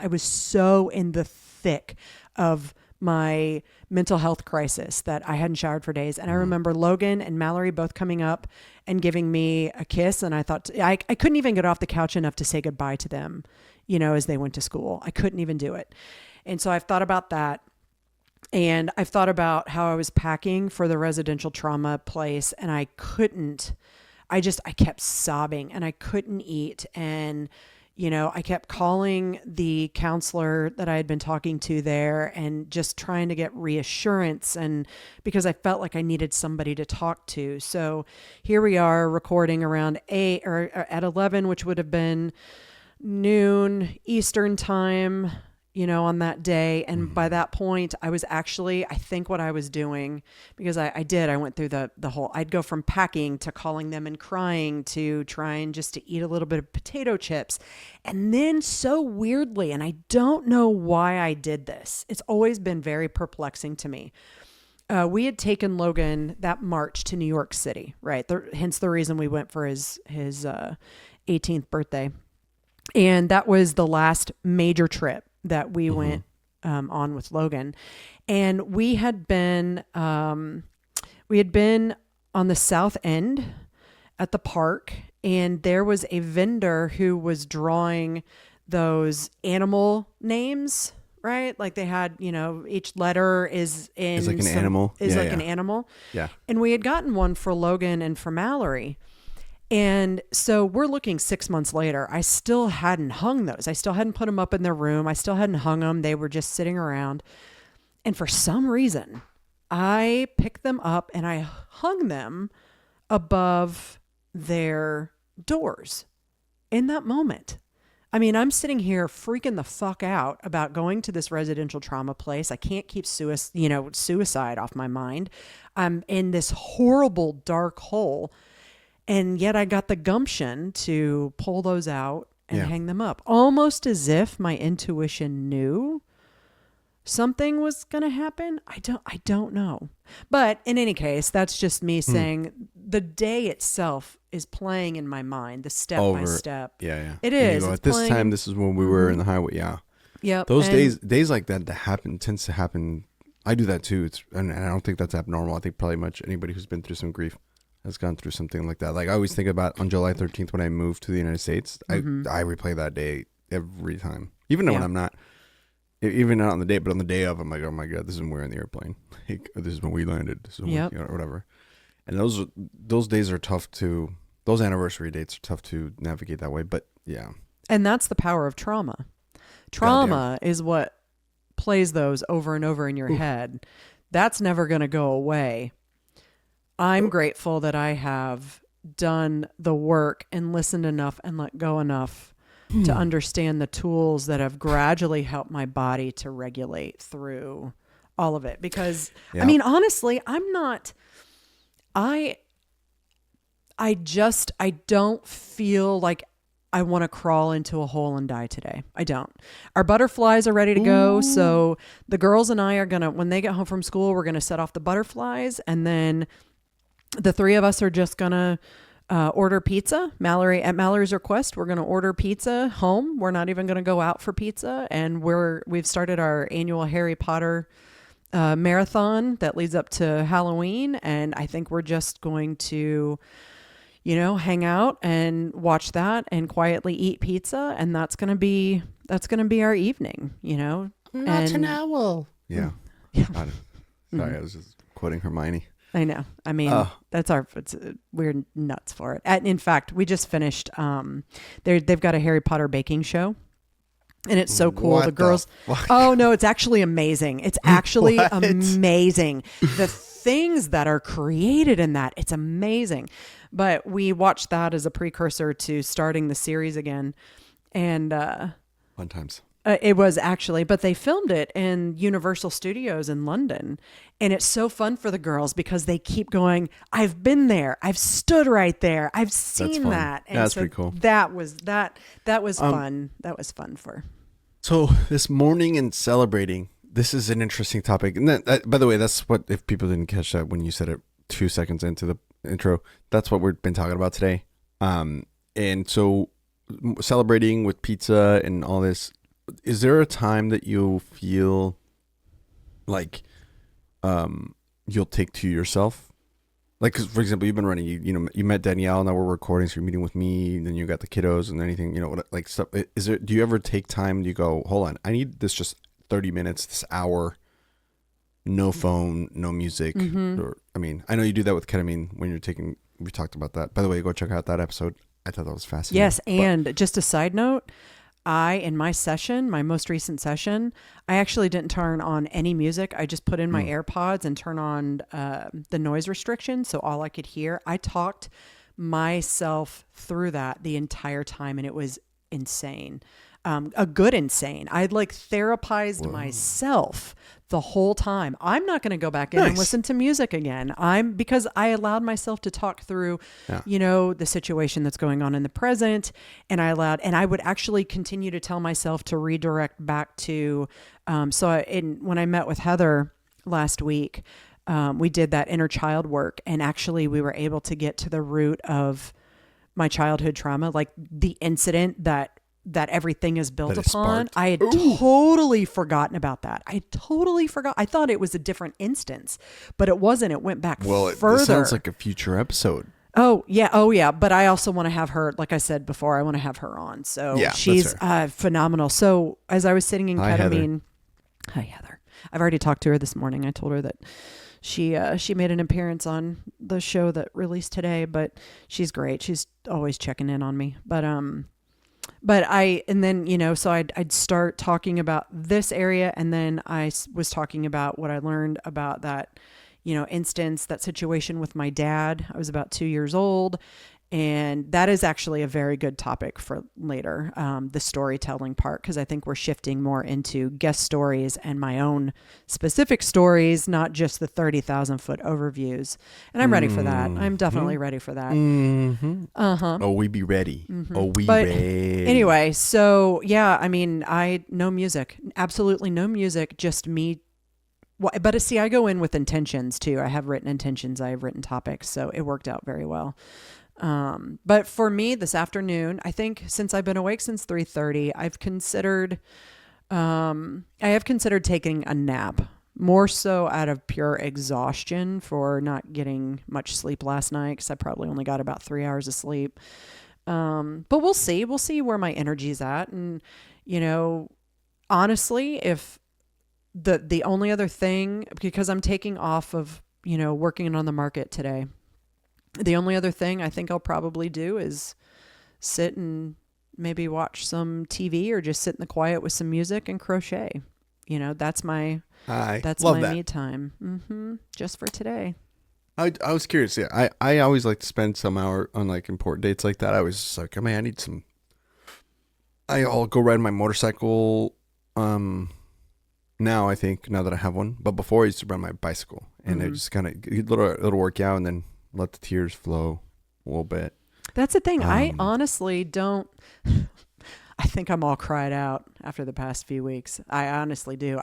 was so in the thick of my mental health crisis that I hadn't showered for days. And I remember Logan and Mallory both coming up and giving me a kiss. And I thought, I couldn't even get off the couch enough to say goodbye to them, as they went to school. I couldn't even do it. And so I've thought about that. And I've thought about how I was packing for the residential trauma place, and I kept sobbing and I couldn't eat. And, I kept calling the counselor that I had been talking to there and just trying to get reassurance, and because I felt like I needed somebody to talk to. So here we are recording around 8 or at 11, which would have been noon Eastern time, on that day. And by that point, I was actually, I think what I was doing, because I went through the whole, I'd go from packing to calling them and crying to trying just to eat a little bit of potato chips. And then so weirdly, and I don't know why I did this, it's always been very perplexing to me. We had taken Logan that March to New York City, right? Hence the reason we went for his 18th birthday. And that was the last major trip that we went on with Logan. And we had been on on the south end at the park, and there was a vendor who was drawing those animal names, right? Like they had, each letter is in It's like an animal. Is Yeah, like yeah. an animal. Yeah. And we had gotten one for Logan and for Mallory. And so we're looking 6 months later. I still hadn't hung those. I still hadn't put them up in their room. I still hadn't hung them. They were just sitting around. And for some reason, I picked them up and I hung them above their doors in that moment. I mean, I'm sitting here freaking the fuck out about going to this residential trauma place. I can't keep suicide off my mind. I'm in this horrible dark hole. And yet I got the gumption to pull those out and hang them up, almost as if my intuition knew something was going to happen. I don't know. But in any case, that's just me saying the day itself is playing in my mind, the step by step. Yeah. It And is. you go, It's at this playing. time, this is when we were in the highway. Yeah. Yep. Those days like that tends to happen. I do that too. And I don't think that's abnormal. I think probably much anybody who's been through some grief has gone through something like that. Like I always think about on July 13th when I moved to the United States, I replay that day every time, even when I'm not, even not on the day, but on the day of, I'm like, oh my God, this is when we're in the airplane. Like, this is when we landed. This is when whatever. And those days are tough those anniversary dates are tough to navigate that way. But yeah. And that's the power of trauma. Trauma is what plays those over and over in your head. That's never going to go away. I'm grateful that I have done the work and listened enough and let go enough to understand the tools that have gradually helped my body to regulate through all of it. Because I mean, honestly, I don't feel like I want to crawl into a hole and die today. I don't. Our butterflies are ready to go. So the girls and I are going to, when they get home from school, we're going to set off the butterflies, and then the three of us are just going to order pizza. At Mallory's request, we're going to order pizza home. We're not even going to go out for pizza. And we've started our annual Harry Potter marathon that leads up to Halloween. And I think we're just going to, hang out and watch that and quietly eat pizza. And that's going to be our evening, Not an owl. Yeah. Sorry, I was just quoting Hermione. I know. I mean, we're nuts for it. And in fact, we just finished, they've got a Harry Potter baking show, and it's so cool. The girls, oh no, it's actually amazing. It's actually amazing. The things that are created in that, it's amazing. But we watched that as a precursor to starting the series again. And, fun times. It was actually, but they filmed it in Universal Studios in London. And it's so fun for the girls because they keep going, I've been there. I've stood right there. I've seen that. And that's pretty cool. That was fun. That was fun for. So this mourning and celebrating, this is an interesting topic. And that, by the way, that's what, if people didn't catch that when you said it 2 seconds into the intro, that's what we've been talking about today. And so celebrating with pizza and all this, is there a time that you feel like you'll take to yourself? Like, 'cause for example, you've been running, you met Danielle, now we're recording, so you're meeting with me, and then you got the kiddos and anything, like stuff. Do you ever take time, do you go, hold on, I need this just 30 minutes, this hour, no phone, no music? Or, I mean, I know you do that with ketamine when we talked about that. By the way, go check out that episode. I thought that was fascinating. Yes. And just a side note, in my most recent session, I actually didn't turn on any music. I just put in my AirPods and turn on the noise restriction. So all I could hear, I talked myself through that the entire time. And it was insane. A good insane. I'd therapized myself the whole time. I'm not going to go back in and listen to music again. Because I allowed myself to talk through, the situation that's going on in the present. And I would actually continue to tell myself to redirect back to, when I met with Heather last week, we did that inner child work, and actually we were able to get to the root of my childhood trauma, like the incident that that everything is built That it upon. sparked. I had totally forgotten about that. I totally forgot. I thought it was a different instance, but it wasn't. It went back further. This sounds like a future episode. Oh yeah. But I also want to have her, like I said before, I want to have her on. So Yeah, she's phenomenal. So as I was sitting in ketamine, hi Heather. I've already talked to her this morning. I told her that she made an appearance on the show that released today, but she's great. She's always checking in on me. But I'd start talking about this area, and then I was talking about what I learned about that, instance, that situation with my dad. I was about 2 years old, and that is actually a very good topic for later, the storytelling part, because I think we're shifting more into guest stories and my own specific stories, not just the 30,000 foot overviews. And I'm ready for that. I'm definitely ready for that. Mm-hmm. Oh, we be ready. Mm-hmm. Oh, we ready. Anyway, so yeah, I mean, no music, absolutely no music, just me. But see, I go in with intentions too. I have written intentions. I have written topics. So it worked out very well. But for me this afternoon, I think since I've been awake since 3:30, I have considered taking a nap, more so out of pure exhaustion for not getting much sleep last night, because I probably only got about 3 hours of sleep. But we'll see where my energy's at. And, honestly, if the only other thing, because I'm taking off of, working on the market today, the only other thing I think I'll probably do is sit and maybe watch some TV, or just sit in the quiet with some music and crochet. That's my me time. Just for today. I was curious. Yeah, I always like to spend some hour on like important dates like that. I was just like, I need some. I'll go ride my motorcycle. Now that I have one, but before I used to ride my bicycle, and I just kind of little workout, and then let the tears flow a little bit. That's the thing. I honestly don't. I think I'm all cried out after the past few weeks. I honestly do.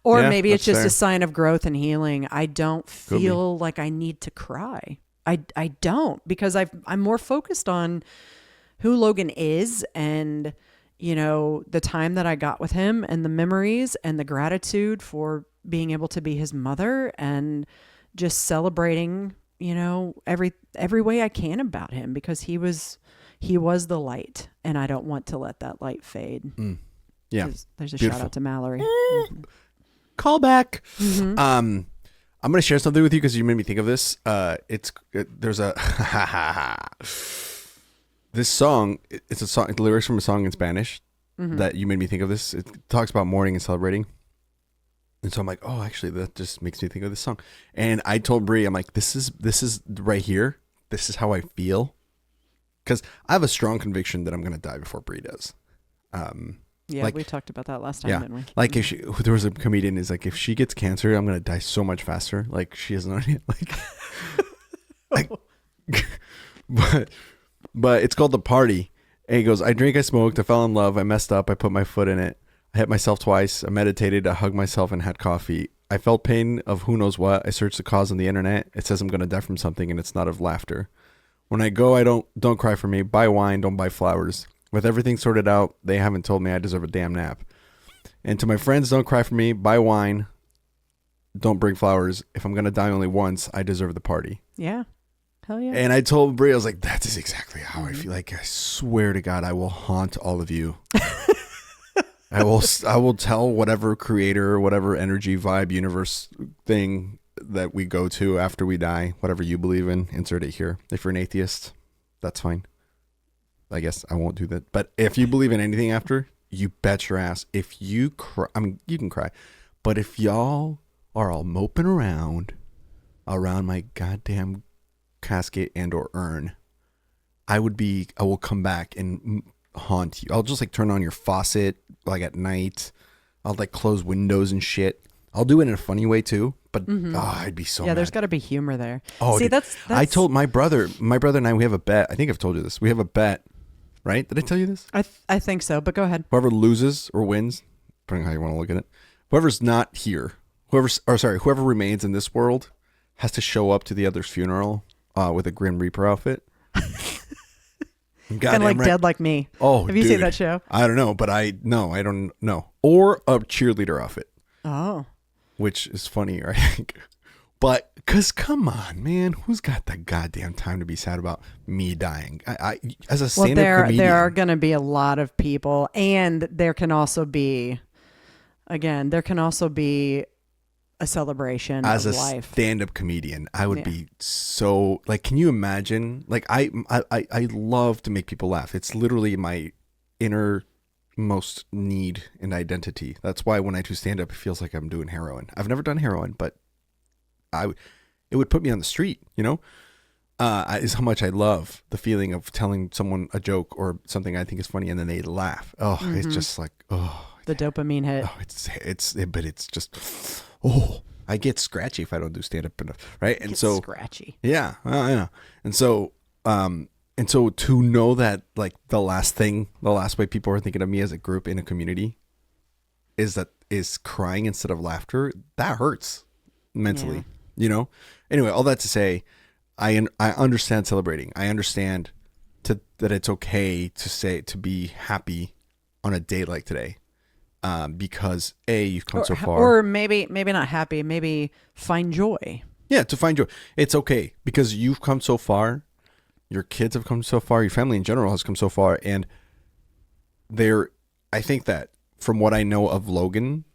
Maybe it's just fair. A sign of growth and healing. I don't feel like I need to cry. I don't, because I'm more focused on who Logan is, and the time that I got with him, and the memories, and the gratitude for being able to be his mother, and just celebrating, every way I can about him, because he was the light, and I don't want to let that light fade. Yeah. There's a shout out to Mallory. Call back. Mm-hmm. I'm going to share something with you because you made me think of this. There's a this song. It's a song. The lyrics from a song in Spanish that you made me think of this. It talks about mourning and celebrating. And so I'm like, oh, actually, that just makes me think of this song. And I told Brie, I'm like, this is right here. This is how I feel. Because I have a strong conviction that I'm going to die before Brie does. We talked about that last time, didn't we? Like if there was a comedian is like, if she gets cancer, I'm going to die so much faster. Like she has no idea. But it's called The Party. And he goes, I drank, I smoked, I fell in love, I messed up, I put my foot in it. I hit myself twice. I meditated. I hugged myself and had coffee. I felt pain of who knows what. I searched the cause on the internet. It says I'm going to die from something, and it's not of laughter. When I go, I don't cry for me. Buy wine, don't buy flowers. With everything sorted out, they haven't told me I deserve a damn nap. And to my friends, don't cry for me. Buy wine, don't bring flowers. If I'm going to die only once, I deserve the party. Yeah. Hell yeah. And I told Brie, I was like, that is exactly how I feel. Like, I swear to God, I will haunt all of you. I will tell whatever creator, whatever energy, vibe, universe thing that we go to after we die, whatever you believe in, insert it here. If you're an atheist, that's fine. I guess I won't do that. But if you believe in anything after, you bet your ass. If you cry, I mean, you can cry. But if y'all are all moping around my goddamn casket and or urn, I will come back and haunt you. I'll just like turn on your faucet like at night. I'll like close windows and shit. I'll do it in a funny way too, but I'd be so mad. There's got to be humor there. Oh, see, dude, that's I told my brother and I, we have a bet. I think I've told you this. We have a bet, right? Did I tell you this? I think so, but go ahead. Whoever loses or wins, depending on how you want to look at it, whoever's not here, whoever remains in this world has to show up to the other's funeral with a Grim Reaper outfit. Kind of like right. Dead Like Me. Oh, have you seen that show? I don't know, but I don't know. Or a cheerleader outfit, Oh, which is funny, I think. But because come on, man, who's got the goddamn time to be sad about me dying? I as a stand-up comedian, there are going to be a lot of people, and there can also be, again, a celebration as of a life. stand-up comedian, I would be so like, can you imagine? Like I love to make people laugh. It's literally my innermost need and identity. That's why when I do stand-up, it feels like I'm doing heroin. I've never done heroin, but it would put me on the street, is how much I love the feeling of telling someone a joke or something I think is funny and then they laugh. Oh, It's just like, the dopamine hit. Oh, but it's just, I get scratchy if I don't do stand up enough. Right. And so scratchy. Yeah. Yeah. And so to know that like the last way people are thinking of me as a group in a community is crying instead of laughter, that hurts mentally. Anyway, all that to say, I understand celebrating. I understand that it's okay to be happy on a day like today, because you've come so far. Or maybe not happy. Maybe find joy. Yeah, to find joy. It's okay because you've come so far. Your kids have come so far. Your family in general has come so far, and I think that from what I know of Logan,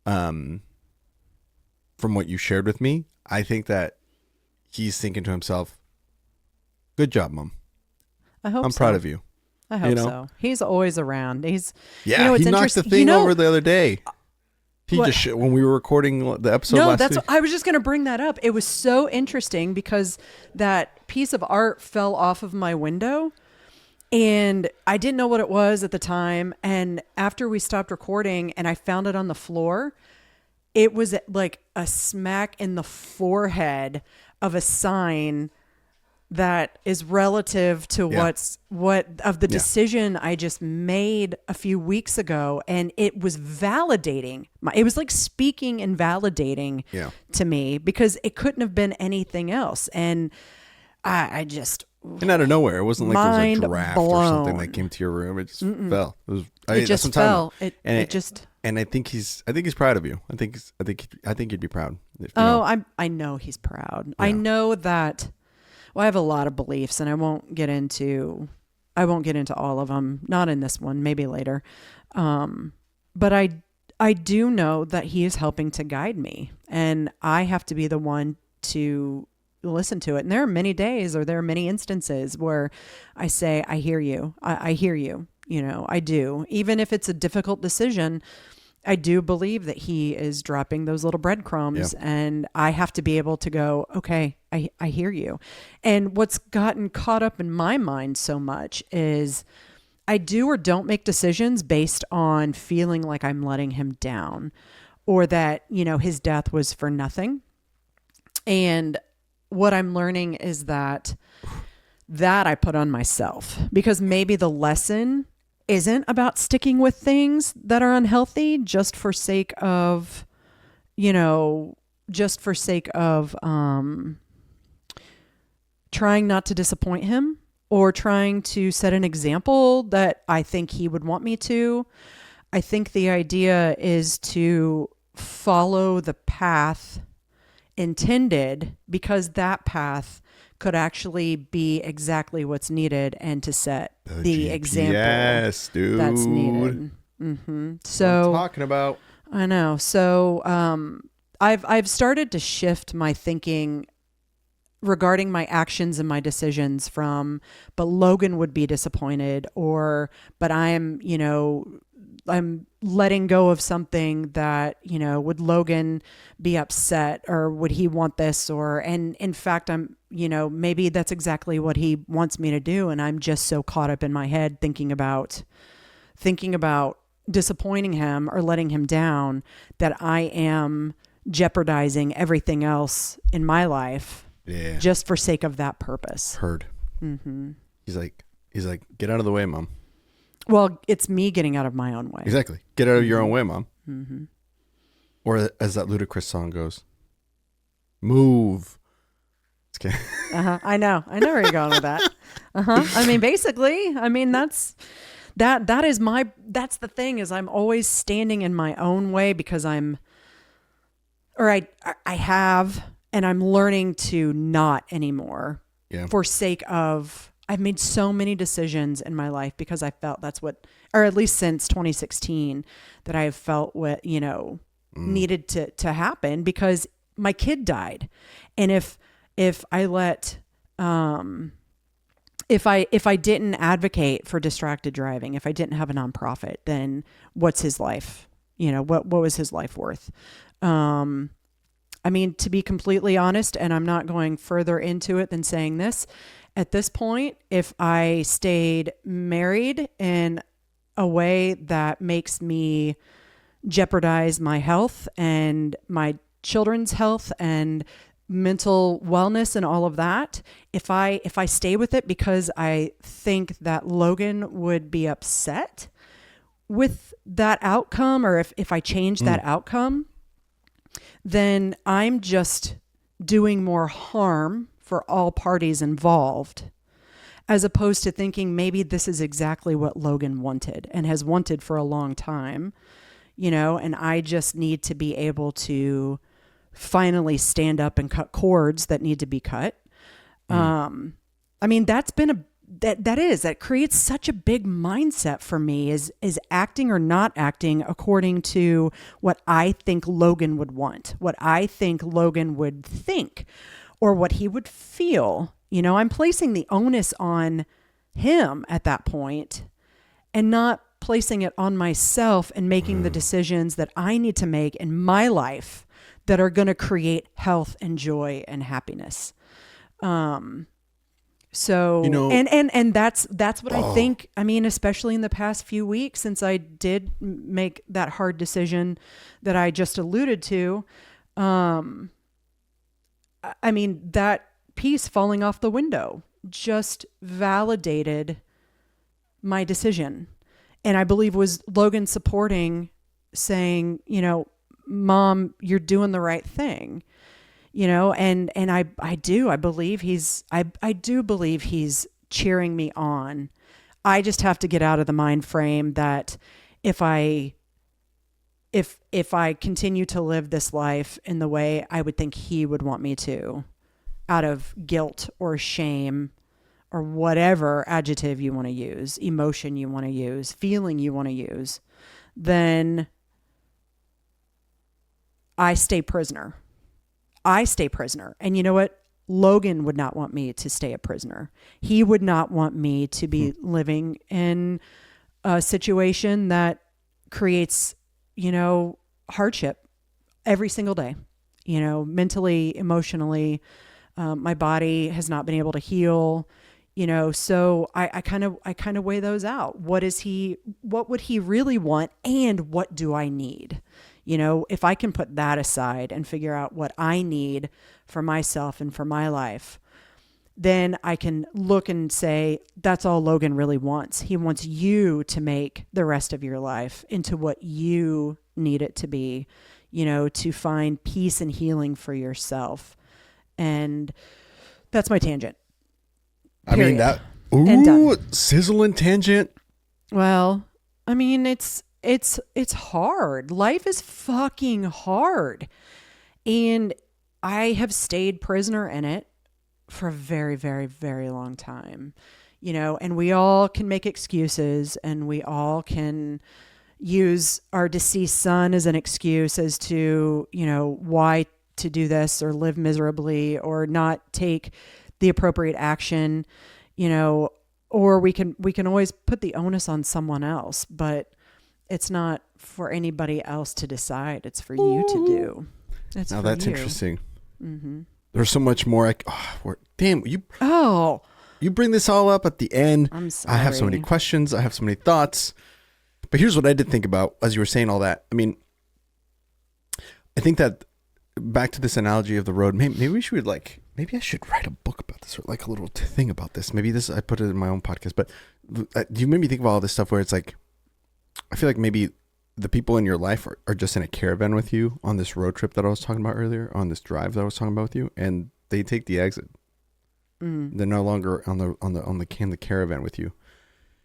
from what you shared with me, I think that he's thinking to himself, good job, Mom. I'm proud of you. I hope so. He's always around. He knocked the thing over the other day. When we were recording the episode last week. I was just going to bring that up. It was so interesting because that piece of art fell off of my window and I didn't know what it was at the time. And after we stopped recording and I found it on the floor, it was like a smack in the forehead of a sign that is relative to the decision I just made a few weeks ago. And it was validating. It was like speaking and validating to me because it couldn't have been anything else. And I just... And out of nowhere, it wasn't like there was a draft or something that came to your room. It just fell. It just fell. And I think he's proud of you. I think he'd be proud. I know he's proud. Yeah. I know that. Well, I have a lot of beliefs, and I won't get into all of them. Not in this one. Maybe later. But I do know that he is helping to guide me, and I have to be the one to listen to it. And there are many days, or there are many instances where I say, "I hear you. I hear you." I do. Even if it's a difficult decision, I do believe that he is dropping those little breadcrumbs, and I have to be able to go, okay, I hear you. And what's gotten caught up in my mind so much is I do or don't make decisions based on feeling like I'm letting him down or that, his death was for nothing. And what I'm learning is that I put on myself because maybe the lesson isn't about sticking with things that are unhealthy just for sake of trying not to disappoint him or trying to set an example that I think he would want me to. I think the idea is to follow the path intended because that path could actually be exactly what's needed and to set the example that's needed. Mm-hmm. So what I'm talking about. I know. So I've started to shift my thinking regarding my actions and my decisions from, but Logan would be disappointed, or, but I'm letting go of something that, would Logan be upset, or would he want this? And in fact, I'm, maybe that's exactly what he wants me to do. And I'm just so caught up in my head thinking about disappointing him or letting him down that I am jeopardizing everything else in my life just for sake of that purpose. Heard. Mm-hmm. He's like, get out of the way, Mom. Well, it's me getting out of my own way. Exactly. Get out of your own way, Mom. Mm-hmm. Or as that Ludacris song goes, move. I know where you're going with that. I mean, basically, I mean, that's the thing is I'm always standing in my own way because I have, and I'm learning to not anymore for sake of, I've made so many decisions in my life because I felt that's what, or at least since 2016, that I have felt what, needed to happen because my kid died. And if I let, if I didn't advocate for distracted driving, if I didn't have a nonprofit, then what's his life? What was his life worth? I mean, to be completely honest, and I'm not going further into it than saying this, at this point, if I stayed married in a way that makes me jeopardize my health and my children's health and mental wellness and all of that, if I stay with it because I think that Logan would be upset with that outcome, or if I change that outcome, then I'm just doing more harm for all parties involved, as opposed to thinking maybe this is exactly what Logan wanted and has wanted for a long time, and I just need to be able to finally stand up and cut cords that need to be cut. I mean, that creates such a big mindset for me is acting or not acting according to what I think Logan would want, what I think Logan would think, or what he would feel. I'm placing the onus on him at that point and not placing it on myself and making the decisions that I need to make in my life that are going to create health and joy and happiness. So, and that's what I think. I mean, especially in the past few weeks, since I did make that hard decision that I just alluded to. I mean, that piece falling off the window just validated my decision. And I believe was Logan supporting, saying, Mom, you're doing the right thing. And I do believe he's cheering me on. I just have to get out of the mind frame that if I continue to live this life in the way I would think he would want me to, out of guilt or shame or whatever adjective you want to use, emotion you want to use, feeling you want to use, then I stay prisoner. And you know what? Logan would not want me to stay a prisoner. He would not want me to be living in a situation that creates, hardship every single day, mentally, emotionally. My body has not been able to heal, so I kind of weigh those out. What would he really want? And what do I need? If I can put that aside and figure out what I need for myself and for my life, then I can look and say, that's all Logan really wants. He wants you to make the rest of your life into what you need it to be, to find peace and healing for yourself. And that's my tangent. Period. I mean, sizzling tangent. Well, I mean, it's hard. Life is fucking hard. And I have stayed prisoner in it for a very, very, very long time, and we all can make excuses, and we all can use our deceased son as an excuse as to, why to do this or live miserably or not take the appropriate action, or we can always put the onus on someone else, but it's not for anybody else to decide. It's for you to do. Now that's interesting. Mm-hmm. There's so much more. You bring this all up at the end. I'm sorry. I have so many questions. I have so many thoughts. But here's what I did think about as you were saying all that. I mean, I think that back to this analogy of the road, maybe we should maybe I should write a book about this, or like a little thing about this. Maybe I put it in my own podcast. But do you maybe think of all this stuff where it's like, I feel like maybe the people in your life are just in a caravan with you on this road trip that I was talking about earlier, on this drive that I was talking about with you, and they take the exit. They're no longer on the caravan with you.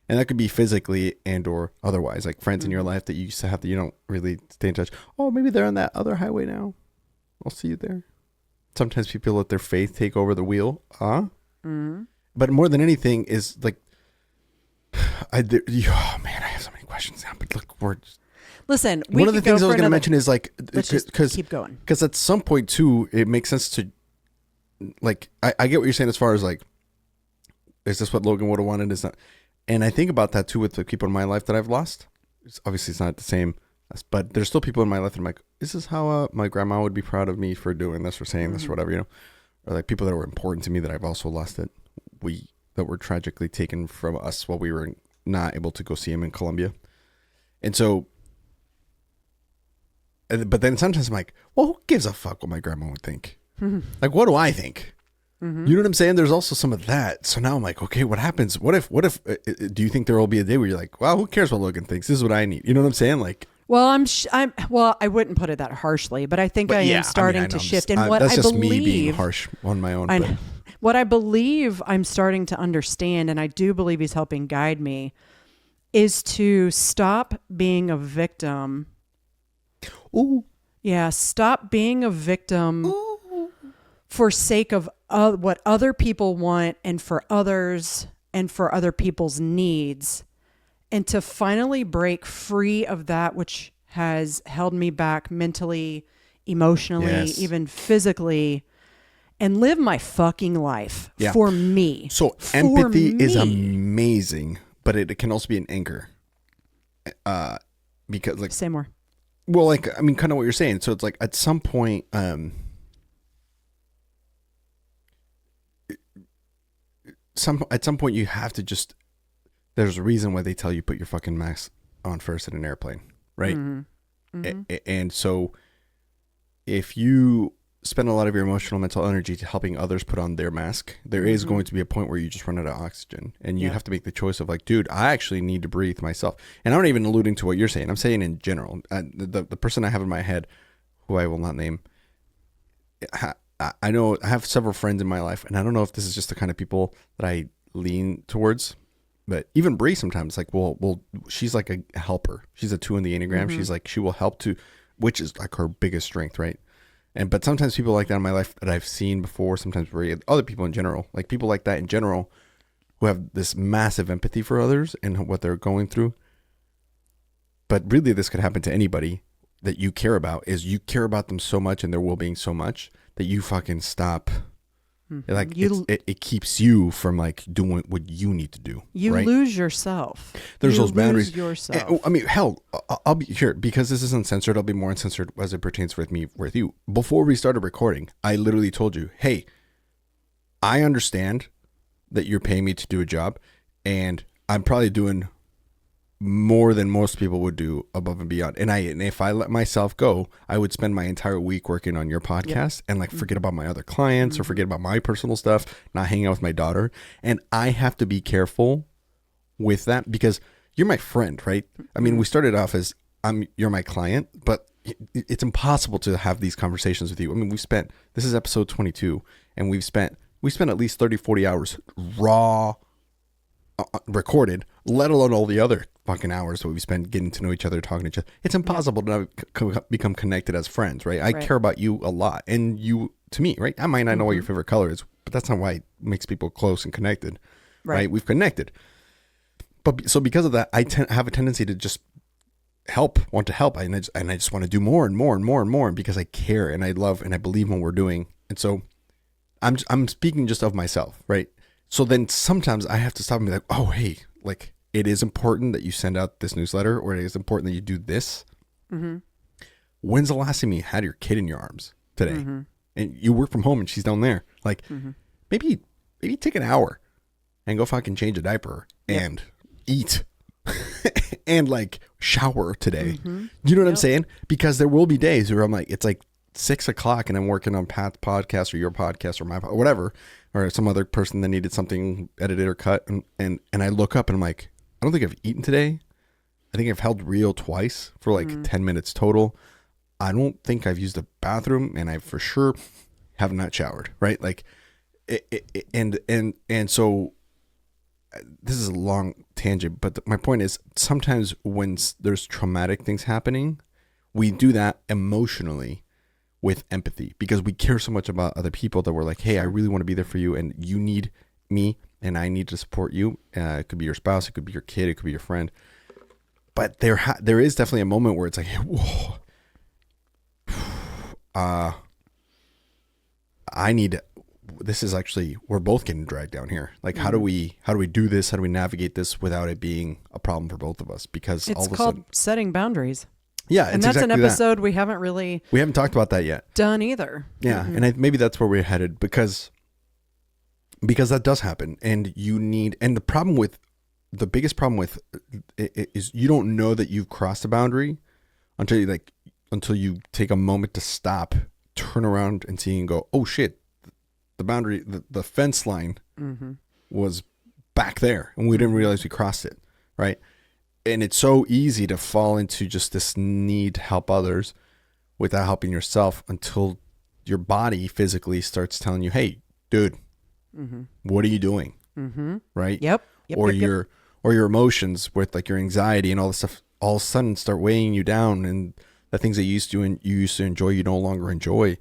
And that could be physically and or otherwise, like friends in your life that you used to have that you don't really stay in touch. Oh, maybe they're on that other highway now. I'll see you there. Sometimes people let their faith take over the wheel. But more than anything is like, oh man, I have so many questions now. But look, listen. One of the things I was going to mention is like, because keep going. Because at some point too, it makes sense to, like, I get what you're saying as far as like, is this what Logan would have wanted? Is not. And I think about that too with the people in my life that I've lost. Obviously, it's not the same, but there's still people in my life that I'm like, this is how my grandma would be proud of me for doing this or saying this or whatever, you know, or like people that were important to me that I've also lost that were tragically taken from us while we were not able to go see him in Colombia. And so, but then sometimes I'm like, well, who gives a fuck what my grandma would think? Like, what do I think? You know what I'm saying? There's also some of that. So now I'm like, okay, what happens? What if, do you think there will be a day where you're like, well, who cares what Logan thinks? This is what I need. You know what I'm saying? Like, well, well, I wouldn't put it that harshly, but I think I am starting to shift. And what that's I just believe, me being harsh on my own. What I believe I'm starting to understand, and I do believe he's helping guide me, is to stop being a victim. Ooh. Yeah, stop being a victim for sake of what other people want and for others and for other people's needs, and to finally break free of that which has held me back mentally, emotionally, even physically, and live my fucking life for me. So empathy is amazing, but it can also be an anchor. Because like, say more. Well, like, I mean, kind of what you're saying. So it's like at some point, at some point you have to just, there's a reason why they tell you put your fucking mask on first in an airplane, right? And so if you spend a lot of your emotional mental energy to helping others put on their mask, there is going to be a point where you just run out of oxygen, and you have to make the choice of like, dude, I actually need to breathe myself. And I'm not even alluding to what you're saying. I'm saying in general, the person I have in my head, who I will not name, I know I have several friends in my life, and I don't know if this is just the kind of people that I lean towards, but even Bree sometimes, like, well, she's like a helper. She's a 2 in the Enneagram. She's like, she will help to, which is like her biggest strength, right? But sometimes people like that in my life that I've seen before, sometimes other people in general, like people like that in general, who have this massive empathy for others and what they're going through. But really, this could happen to anybody that you care about. Is you care about them so much and their well-being so much that you fucking stop. Like, it keeps you from like doing what you need to do. You lose yourself. There's those boundaries. Yourself. I mean, hell, I'll be here because this is uncensored. I'll be more uncensored as it pertains with you. Before we started recording, I literally told you, hey, I understand that you're paying me to do a job, and I'm probably doing more than most people would do above and beyond. And if I let myself go, I would spend my entire week working on your podcast and like forget about my other clients or forget about my personal stuff, not hanging out with my daughter. And I have to be careful with that because you're my friend, right? I mean, we started off as you're my client, but it's impossible to have these conversations with you. I mean, this is episode 22, and we spent at least 30, 40 hours raw recorded, let alone all the other fucking hours that we spend getting to know each other, talking to each other. It's impossible to not become connected as friends, right? I care about you a lot, and you to me, right? I might not know what your favorite color is, but that's not why it makes people close and connected, right? We've connected. But so because of that, I have a tendency to just want to help, and I just want to do more and more and more and more because I care and I love and I believe in what we're doing. And so I'm speaking just of myself, right? So then sometimes I have to stop and be like, oh, hey, like it is important that you send out this newsletter, or it is important that you do this. When's the last time you had your kid in your arms today? And you work from home and she's down there. Like maybe take an hour and go fucking change a diaper and eat and like shower today. Do you know what I'm saying? Because there will be days where I'm like, it's like 6:00 and I'm working on Pat's podcast or your podcast or my whatever, or some other person that needed something edited or cut, and I look up and I'm like, I don't think I've eaten today. I think I've held reel twice for like 10 minutes total. I don't think I've used the bathroom, and I for sure have not showered, right? Like, and so this is a long tangent, but my point is sometimes when there's traumatic things happening, we do that emotionally with empathy because we care so much about other people that we're like, hey, I really want to be there for you, and you need me, and I need to support you. It could be your spouse, it could be your kid, it could be your friend. But there is definitely a moment where it's like, whoa, this is actually, we're both getting dragged down here. Like, how do we do this? How do we navigate this without it being a problem for both of us? Because it's called setting boundaries. Yeah, and that's exactly an episode we haven't talked about that yet. Done either. Yeah, and maybe that's where we're headed because that does happen, and the biggest problem with it is you don't know that you've crossed a boundary until you take a moment to stop, turn around, and see and go, oh shit, the boundary, the fence line was back there, and we didn't realize we crossed it, right? And it's so easy to fall into just this need to help others without helping yourself until your body physically starts telling you, hey, dude, what are you doing? Right? Yep. Or your emotions with like your anxiety and all this stuff all of a sudden start weighing you down, and the things that you used to enjoy, you no longer enjoy,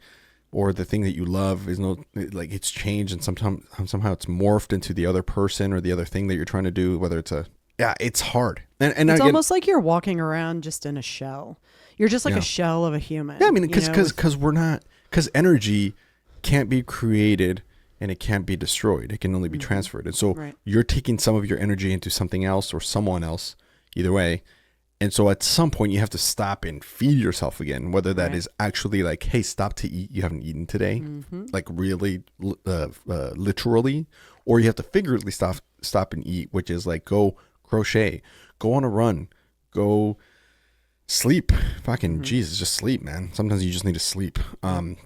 or the thing that you love is it's changed, and somehow it's morphed into the other person or the other thing that you're trying to do, whether it's it's hard. And it's almost like you're walking around just in a shell. You're just like a shell of a human. Yeah, I mean, because energy can't be created and it can't be destroyed. It can only be transferred. And so you're taking some of your energy into something else or someone else, either way. And so at some point you have to stop and feed yourself again, whether that is actually like, hey, stop to eat. You haven't eaten today, like really literally, or you have to figuratively stop and eat, which is like go crochet, go on a run, go sleep. Fucking Jesus, just sleep, man. Sometimes you just need to sleep.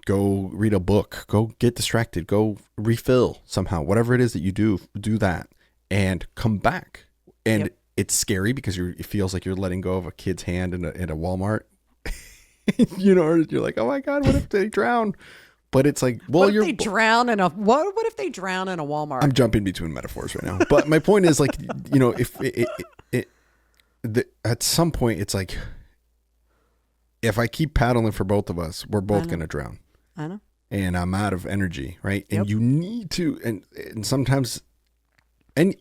Go read a book, go get distracted, go refill somehow. Whatever it is that you do that and come back. And it's scary because it feels like you're letting go of a kid's hand in a Walmart. You're like, oh my God, what if they drown? But it's like, well, what if they drown in a Walmart? I'm jumping between metaphors right now. But my point is like, if at some point it's like, if I keep paddling for both of us, we're both going to drown. I know. And I'm out of energy, right? And you need to, and sometimes, and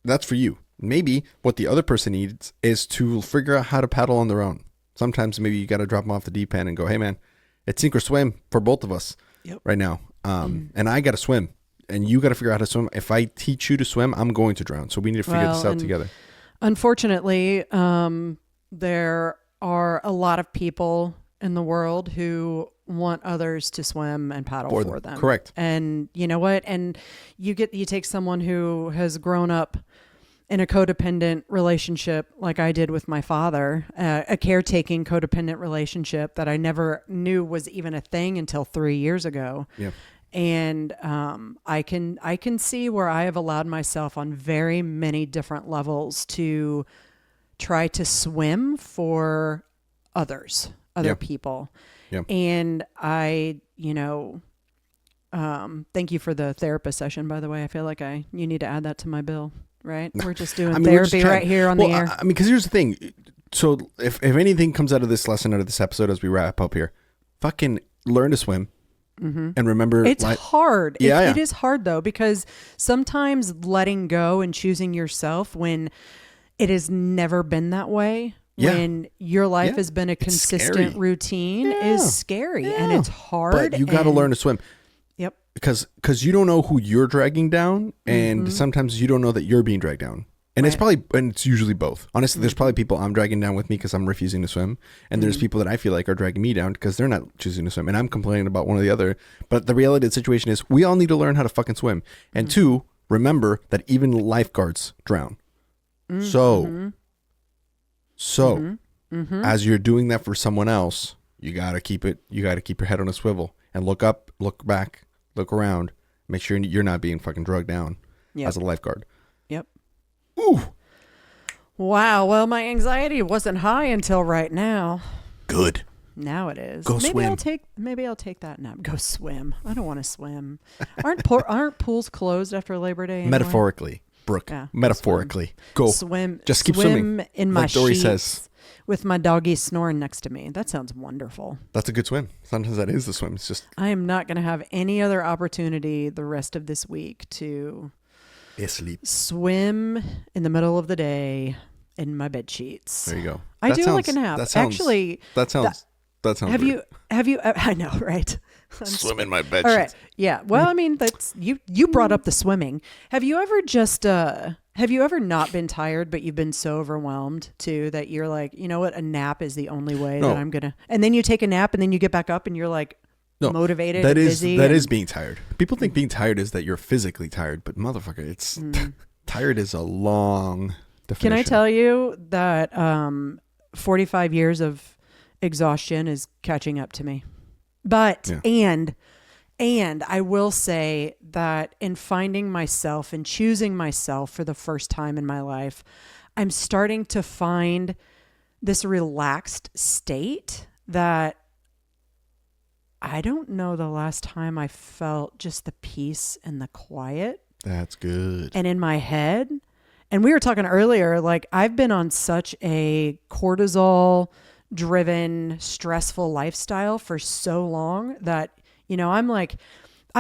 that's for you. Maybe what the other person needs is to figure out how to paddle on their own. Sometimes maybe you got to drop them off the deep end and go, hey man, it's sink or swim for both of us right now. And I got to swim and you got to figure out how to swim. If I teach you to swim, I'm going to drown. So we need to figure this out together. Unfortunately, there are a lot of people in the world who want others to swim and paddle for them. Correct. And you know what? And you take someone who has grown up in a codependent relationship like I did with my father, a caretaking codependent relationship that I never knew was even a thing until 3 years ago. Yeah. And I can see where I have allowed myself on very many different levels to try to swim for other people. Yeah. And I, thank you for the therapist session, by the way. I feel like you need to add that to my bill. Right? We're just doing therapy right here on the air. I mean, because here's the thing. So if anything comes out of this lesson, out of this episode as we wrap up here, fucking learn to swim. And remember, it's hard. It is hard though, because sometimes letting go and choosing yourself when it has never been that way, when your life has been a consistent routine is scary and it's hard. But you got to learn to swim. Yep. Because you don't know who you're dragging down, and sometimes you don't know that you're being dragged down. And it's usually both. Honestly, there's probably people I'm dragging down with me because I'm refusing to swim. And there's people that I feel like are dragging me down because they're not choosing to swim. And I'm complaining about one or the other. But the reality of the situation is we all need to learn how to fucking swim. And two, remember that even lifeguards drown. So as you're doing that for someone else, you got to keep your head on a swivel and look up, look back, look around, make sure you're not being fucking drugged down as a lifeguard. Yep. Ooh. Wow. Well, my anxiety wasn't high until right now. Good. Now it is. Go swim. Maybe I'll take that nap. Go swim. I don't want to swim. Aren't pools closed after Labor Day anymore? Metaphorically, Brooke. Yeah, metaphorically. Go. Swim. Just keep swimming. In my like Dory sheets says. with my doggy snoring next to me. That sounds wonderful. That's a good swim. Sometimes that is the swim. It's just. I am not going to have any other opportunity the rest of this week to sleep. Swim in the middle of the day in my bed sheets. There you go. I do like a nap. That sounds Have weird. you I know, right? Swim in my bed All sheets. right. Yeah. Well, I mean, that's you brought up the swimming. Have you ever not been tired, but you've been so overwhelmed too that you're like, you know what, a nap is the only way that I'm gonna, and then you take a nap and then you get back up and you're like motivated and busy. That is being tired. People think being tired is that you're physically tired, but motherfucker, it's tired is a long definition. Can I tell you that 45 years of exhaustion is catching up to me? But, and I will say that in finding myself and choosing myself for the first time in my life, I'm starting to find this relaxed state that I don't know the last time I felt just the peace and the quiet. That's good. And in my head. And we were talking earlier, like I've been on such a cortisol driven, stressful lifestyle for so long that, you know, I'm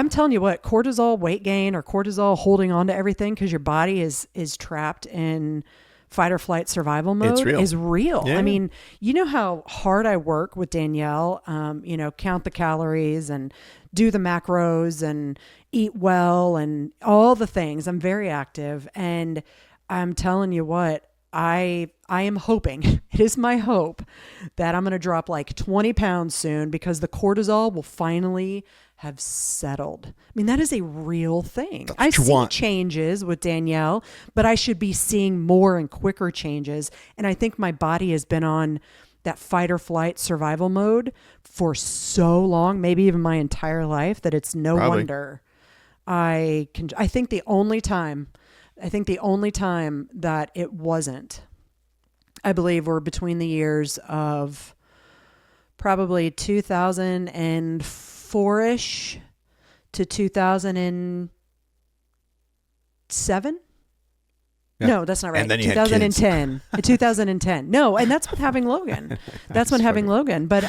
telling you what, cortisol weight gain or cortisol holding on to everything because your body is trapped in fight or flight survival mode is real. Yeah. I mean, you know how hard I work with Danielle, you know, count the calories and do the macros and eat well and all the things. I'm very active, and I'm telling you what, I am hoping, it is my hope that I'm going to drop like 20 pounds soon because the cortisol will finally have settled. I mean, that is a real thing. I see changes with Danielle, but I should be seeing more and quicker changes. And I think my body has been on that fight or flight survival mode for so long, maybe even my entire life, that it's no wonder I think the only time that it wasn't, I believe, were between the years of probably 2004-ish to 2007. Yeah. No, that's not right. And then 2010. 2010. No, and that's with having Logan. That's when having Logan. But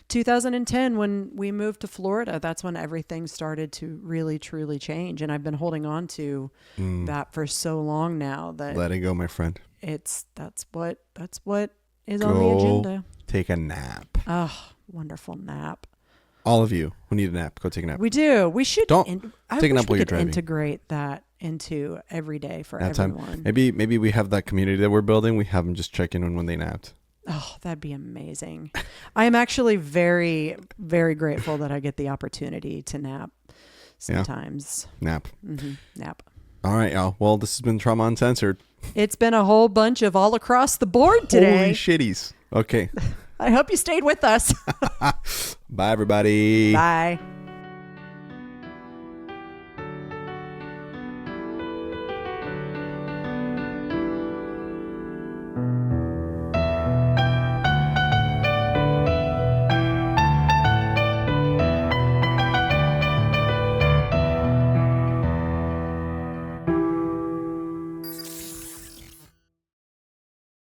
2010, when we moved to Florida, that's when everything started to really, truly change. And I've been holding on to that for so long now that let it go, my friend. That's what is on the agenda. Take a nap. Oh, wonderful nap. All of you who need a nap, go take a nap. We do. We should. Take a nap while you're driving. Integrate that into every day for everyone. Maybe we have that community that we're building. We have them just check in when they napped. Oh, that'd be amazing. I am actually very, very grateful that I get the opportunity to nap sometimes. Yeah. Nap. Mm-hmm. Nap. All right, y'all. Well, this has been Trauma Uncensored. It's been a whole bunch of all across the board today. Holy shitties. Okay. I hope you stayed with us. Bye, everybody. Bye.